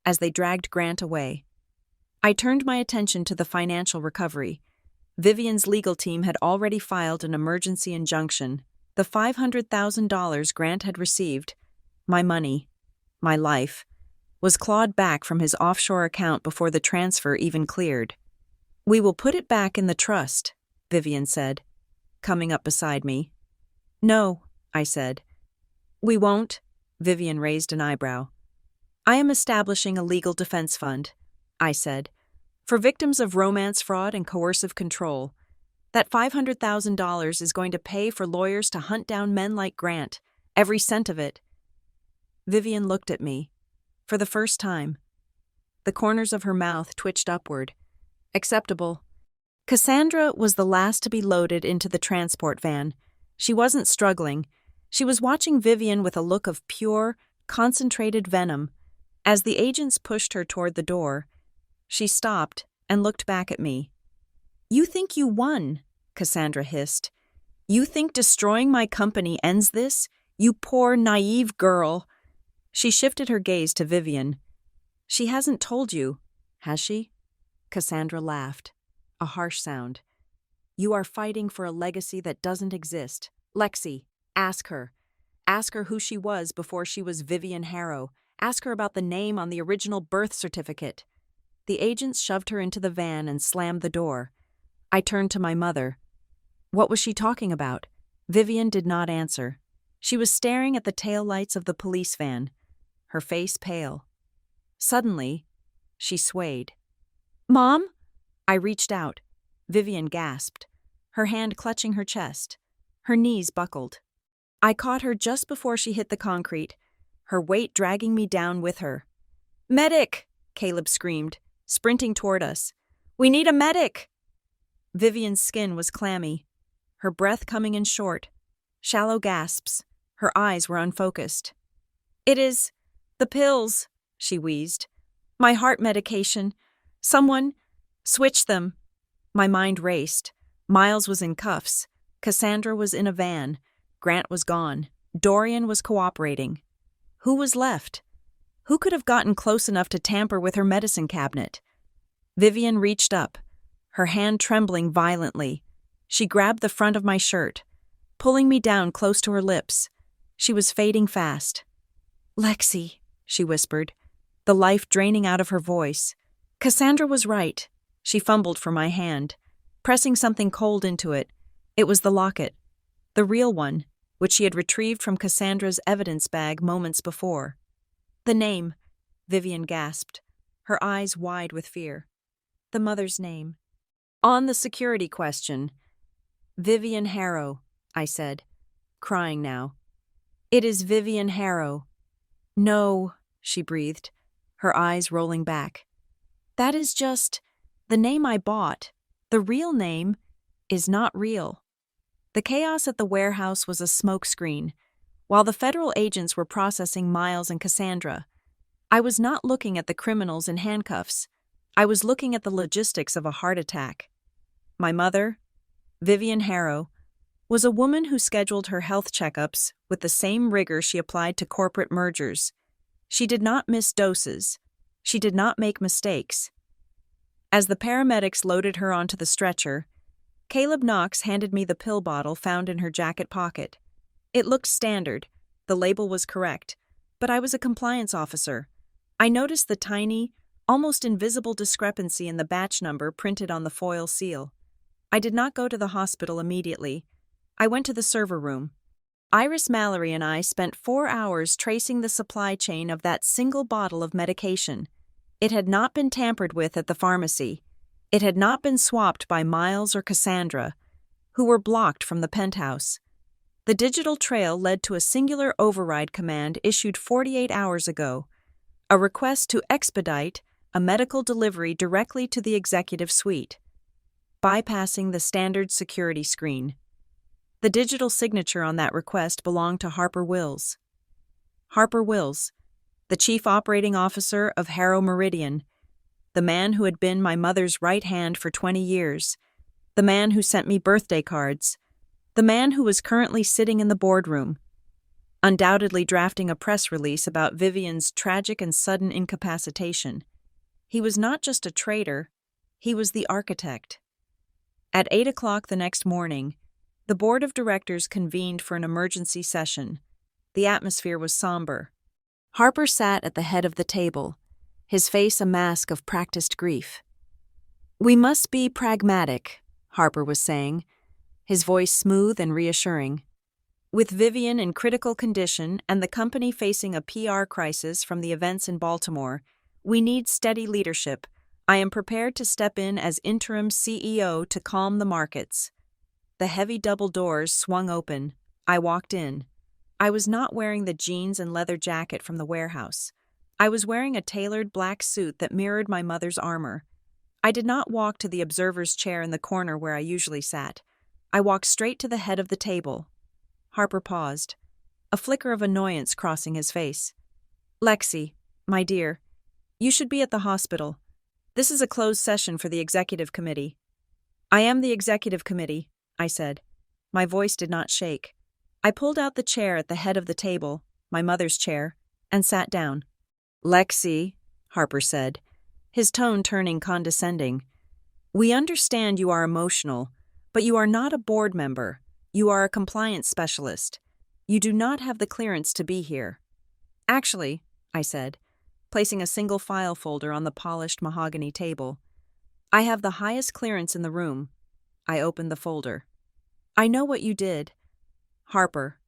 as they dragged Grant away. I turned my attention to the financial recovery. Vivian's legal team had already filed an emergency injunction. The $500,000 Grant had received, my money, my life, was clawed back from his offshore account before the transfer even cleared. We will put it back in the trust, Vivian said, coming up beside me. No, I said. We won't, Vivian raised an eyebrow. I am establishing a legal defense fund, I said, for victims of romance fraud and coercive control. That $500,000 is going to pay for lawyers to hunt down men like Grant, every cent of it. Vivian looked at me, for the first time. The corners of her mouth twitched upward. Acceptable. Cassandra was the last to be loaded into the transport van. She wasn't struggling. She was watching Vivian with a look of pure, concentrated venom. As the agents pushed her toward the door, she stopped and looked back at me. You think you won, Cassandra hissed. You think destroying my company ends this? You poor, naive girl. She shifted her gaze to Vivian. She hasn't told you, has she? Cassandra laughed, a harsh sound. You are fighting for a legacy that doesn't exist. Lexi, ask her. Ask her who she was before she was Vivian Harrow. Ask her about the name on the original birth certificate. The agents shoved her into the van and slammed the door. I turned to my mother. What was she talking about? Vivian did not answer. She was staring at the taillights of the police van, her face pale. Suddenly, she swayed. Mom? I reached out. Vivian gasped, her hand clutching her chest. Her knees buckled. I caught her just before she hit the concrete, her weight dragging me down with her. Medic! Caleb screamed, sprinting toward us. We need a medic! Vivian's skin was clammy, her breath coming in short, shallow gasps. Her eyes were unfocused. It is the pills, she wheezed. My heart medication. Someone, switch them. My mind raced. Miles was in cuffs. Cassandra was in a van. Grant was gone. Dorian was cooperating. Who was left? Who could have gotten close enough to tamper with her medicine cabinet? Vivian reached up, her hand trembling violently. She grabbed the front of my shirt, pulling me down close to her lips. She was fading fast. Lexi, she whispered, the life draining out of her voice. Cassandra was right. She fumbled for my hand. pressing something cold into it. It was the locket, the real one, which she had retrieved from Cassandra's evidence bag moments before. The name, Vivian gasped, her eyes wide with fear. The mother's name. On the security question, Vivian Harrow, I said, crying now. It is Vivian Harrow. No, she breathed, her eyes rolling back. That is just the name I bought. The real name is not real. The chaos at the warehouse was a smokescreen. While the federal agents were processing Miles and Cassandra, I was not looking at the criminals in handcuffs. I was looking at the logistics of a heart attack. My mother, Vivian Harrow, was a woman who scheduled her health checkups with the same rigor she applied to corporate mergers. She did not miss doses. She did not make mistakes. As the paramedics loaded her onto the stretcher, Caleb Knox handed me the pill bottle found in her jacket pocket. It looked standard. The label was correct. But I was a compliance officer. I noticed the tiny, almost invisible discrepancy in the batch number printed on the foil seal. I did not go to the hospital immediately. I went to the server room. Iris Mallory and I spent 4 hours tracing the supply chain of that single bottle of medication. It had not been tampered with at the pharmacy. It had not been swapped by Miles or Cassandra, who were blocked from the penthouse. The digital trail led to a singular override command issued 48 hours ago, a request to expedite a medical delivery directly to the executive suite, bypassing the standard security screen. The digital signature on that request belonged to Harper Wills. Harper Wills, the chief operating officer of Harrow Meridian, the man who had been my mother's right hand for 20 years, the man who sent me birthday cards, the man who was currently sitting in the boardroom, undoubtedly drafting a press release about Vivian's tragic and sudden incapacitation. He was not just a traitor, he was the architect. At 8 o'clock the next morning, the board of directors convened for an emergency session. The atmosphere was somber. Harper sat at the head of the table, his face a mask of practiced grief. "We must be pragmatic," Harper was saying, his voice smooth and reassuring. "With Vivian in critical condition and the company facing a PR crisis from the events in Baltimore, we need steady leadership. I am prepared to step in as interim CEO to calm the markets." The heavy double doors swung open. I walked in. I was not wearing the jeans and leather jacket from the warehouse. I was wearing a tailored black suit that mirrored my mother's armor. I did not walk to the observer's chair in the corner where I usually sat. I walked straight to the head of the table. Harper paused, a flicker of annoyance crossing his face. "Lexi, my dear, you should be at the hospital. This is a closed session for the executive committee." "I am the executive committee," I said. My voice did not shake. I pulled out the chair at the head of the table, my mother's chair, and sat down. "Lexi," Harper said, his tone turning condescending, "we understand you are emotional, but you are not a board member. You are a compliance specialist. You do not have the clearance to be here." "Actually," I said, placing a single file folder on the polished mahogany table, "I have the highest clearance in the room." I opened the folder. "I know what you did. Harper,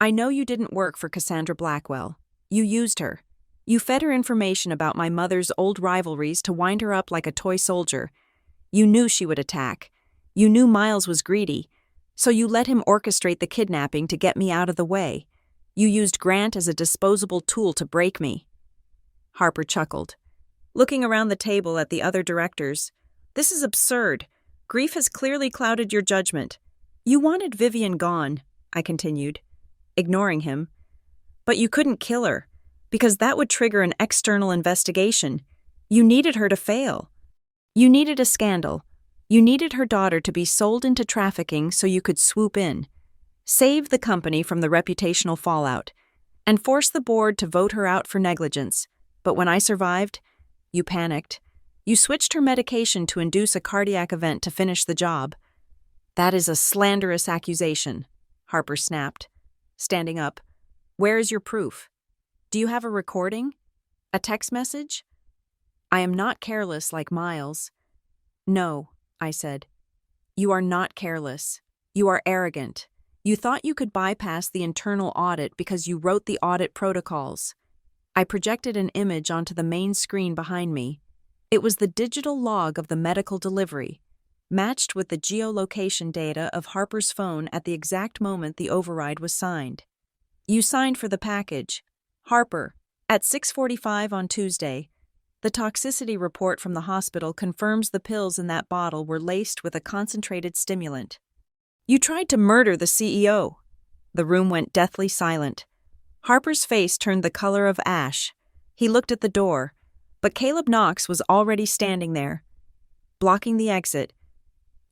I know you didn't work for Cassandra Blackwell. You used her. You fed her information about my mother's old rivalries to wind her up like a toy soldier. You knew she would attack. You knew Miles was greedy, so you let him orchestrate the kidnapping to get me out of the way. You used Grant as a disposable tool to break me." Harper chuckled, looking around the table at the other directors. "This is absurd. Grief has clearly clouded your judgment. You wanted Vivian gone," I continued, ignoring him. "But you couldn't kill her, because that would trigger an external investigation. You needed her to fail. You needed a scandal. You needed her daughter to be sold into trafficking so you could swoop in, save the company from the reputational fallout, and force the board to vote her out for negligence. But when I survived, you panicked. You switched her medication to induce a cardiac event to finish the job." "That is a slanderous accusation," Harper snapped, standing up. "Where is your proof? Do you have a recording? A text message?" "I am not careless like Miles." "No," I said. You are not careless. You are arrogant. You thought you could bypass the internal audit because you wrote the audit protocols. I projected an image onto the main screen behind me. It was the digital log of the medical delivery, matched with the geolocation data of Harper's phone at the exact moment the override was signed. You signed for the package. Harper, at 6:45 on Tuesday. The toxicity report from the hospital confirms the pills in that bottle were laced with a concentrated stimulant. You tried to murder the CEO. The room went deathly silent. Harper's face turned the color of ash. He looked at the door, but Caleb Knox was already standing there, blocking the exit.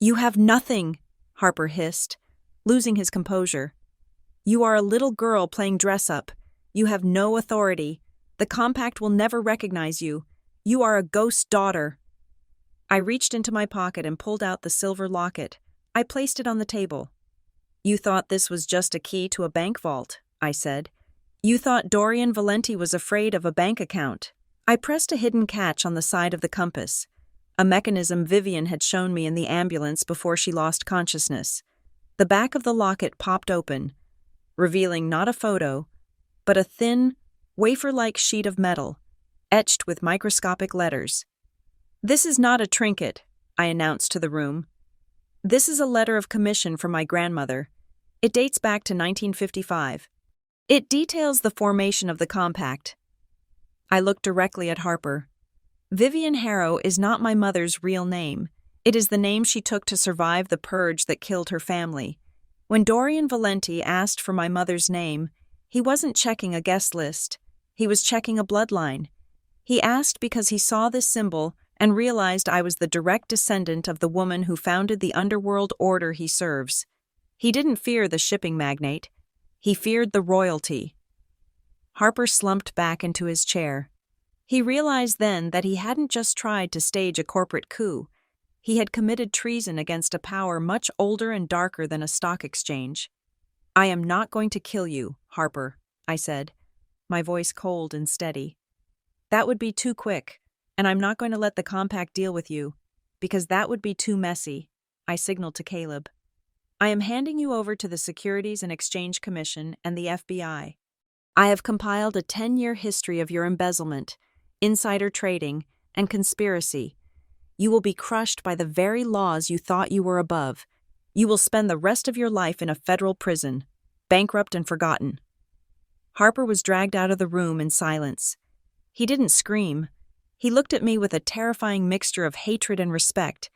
You have nothing, Harper hissed, losing his composure. You are a little girl playing dress-up. You have no authority. The compact will never recognize you. You are a ghost daughter. I reached into my pocket and pulled out the silver locket. I placed it on the table. You thought this was just a key to a bank vault, I said. You thought Dorian Valenti was afraid of a bank account. I pressed a hidden catch on the side of the compass, a mechanism Vivian had shown me in the ambulance before she lost consciousness. The back of the locket popped open, revealing not a photo, but a thin, wafer-like sheet of metal, etched with microscopic letters. This is not a trinket, I announced to the room. This is a letter of commission from my grandmother. It dates back to 1955. It details the formation of the compact. I looked directly at Harper. Vivian Harrow is not my mother's real name. It is the name she took to survive the purge that killed her family. When Dorian Valenti asked for my mother's name, he wasn't checking a guest list. He was checking a bloodline. He asked because he saw this symbol and realized I was the direct descendant of the woman who founded the underworld order he serves. He didn't fear the shipping magnate. He feared the royalty. Harper slumped back into his chair. He realized then that he hadn't just tried to stage a corporate coup. He had committed treason against a power much older and darker than a stock exchange. I am not going to kill you, Harper, I said, my voice cold and steady. That would be too quick, and I'm not going to let the compact deal with you, because that would be too messy, I signaled to Caleb. I am handing you over to the Securities and Exchange Commission and the FBI. I have compiled a 10-year history of your embezzlement, insider trading, and conspiracy. You will be crushed by the very laws you thought you were above. You will spend the rest of your life in a federal prison, bankrupt and forgotten. Harper was dragged out of the room in silence. He didn't scream. He looked at me with a terrifying mixture of hatred and respect.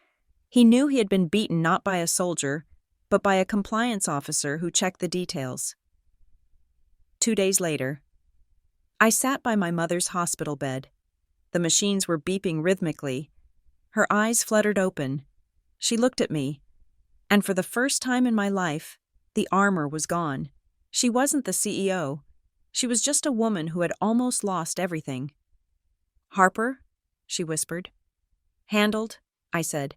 He knew he had been beaten not by a soldier, but by a compliance officer who checked the details. 2 days later, I sat by my mother's hospital bed. The machines were beeping rhythmically. Her eyes fluttered open. She looked at me, and for the first time in my life, the armor was gone. She wasn't the CEO. She was just a woman who had almost lost everything. Harper, she whispered. Handled, I said.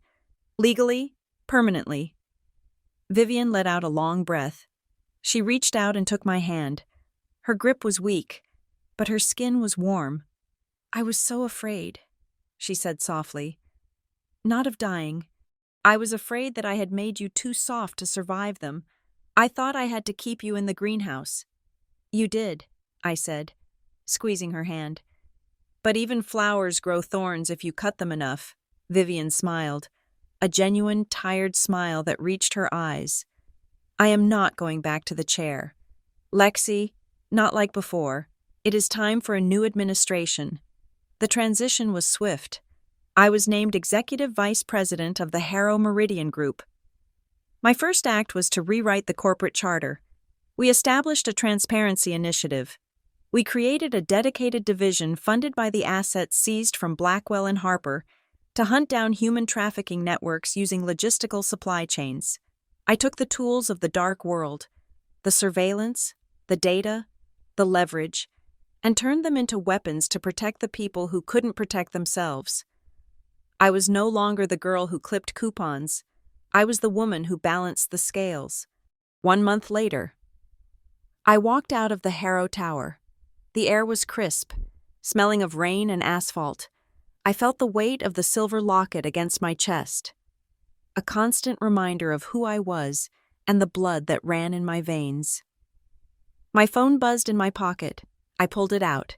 Legally, permanently. Vivian let out a long breath. She reached out and took my hand. Her grip was weak, but her skin was warm. I was so afraid, she said softly. Not of dying. I was afraid that I had made you too soft to survive them. I thought I had to keep you in the greenhouse. You did, I said, squeezing her hand. But even flowers grow thorns if you cut them enough, Vivian smiled, a genuine, tired smile that reached her eyes. I am not going back to the chair. Lexi, not like before. It is time for a new administration. The transition was swift. I was named Executive Vice President of the Harrow Meridian Group. My first act was to rewrite the corporate charter. We established a transparency initiative. We created a dedicated division funded by the assets seized from Blackwell and Harper to hunt down human trafficking networks using logistical supply chains. I took the tools of the dark world, the surveillance, the data, the leverage, and turned them into weapons to protect the people who couldn't protect themselves. I was no longer the girl who clipped coupons. I was the woman who balanced the scales. 1 month later, I walked out of the Harrow Tower. The air was crisp, smelling of rain and asphalt. I felt the weight of the silver locket against my chest. a constant reminder of who I was and the blood that ran in my veins. My phone buzzed in my pocket. I pulled it out.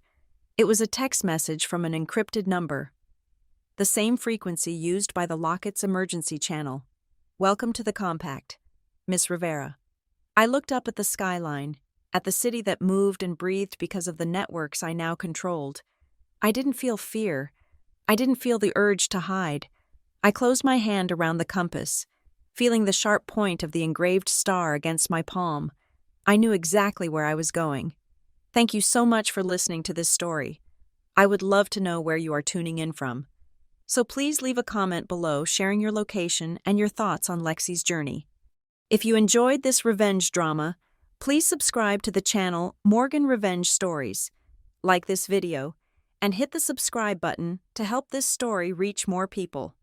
It was a text message from an encrypted number. The same frequency used by the Lockett's emergency channel. "Welcome to the compact, Miss Rivera." I looked up at the skyline, at the city that moved and breathed because of the networks I now controlled. I didn't feel fear. I didn't feel the urge to hide. I closed my hand around the compass, feeling the sharp point of the engraved star against my palm. I knew exactly where I was going. Thank you so much for listening to this story. I would love to know where you are tuning in from. So please leave a comment below sharing your location and your thoughts on Lexi's journey. If you enjoyed this revenge drama, please subscribe to the channel Morgan Revenge Stories, like this video, and hit the subscribe button to help this story reach more people.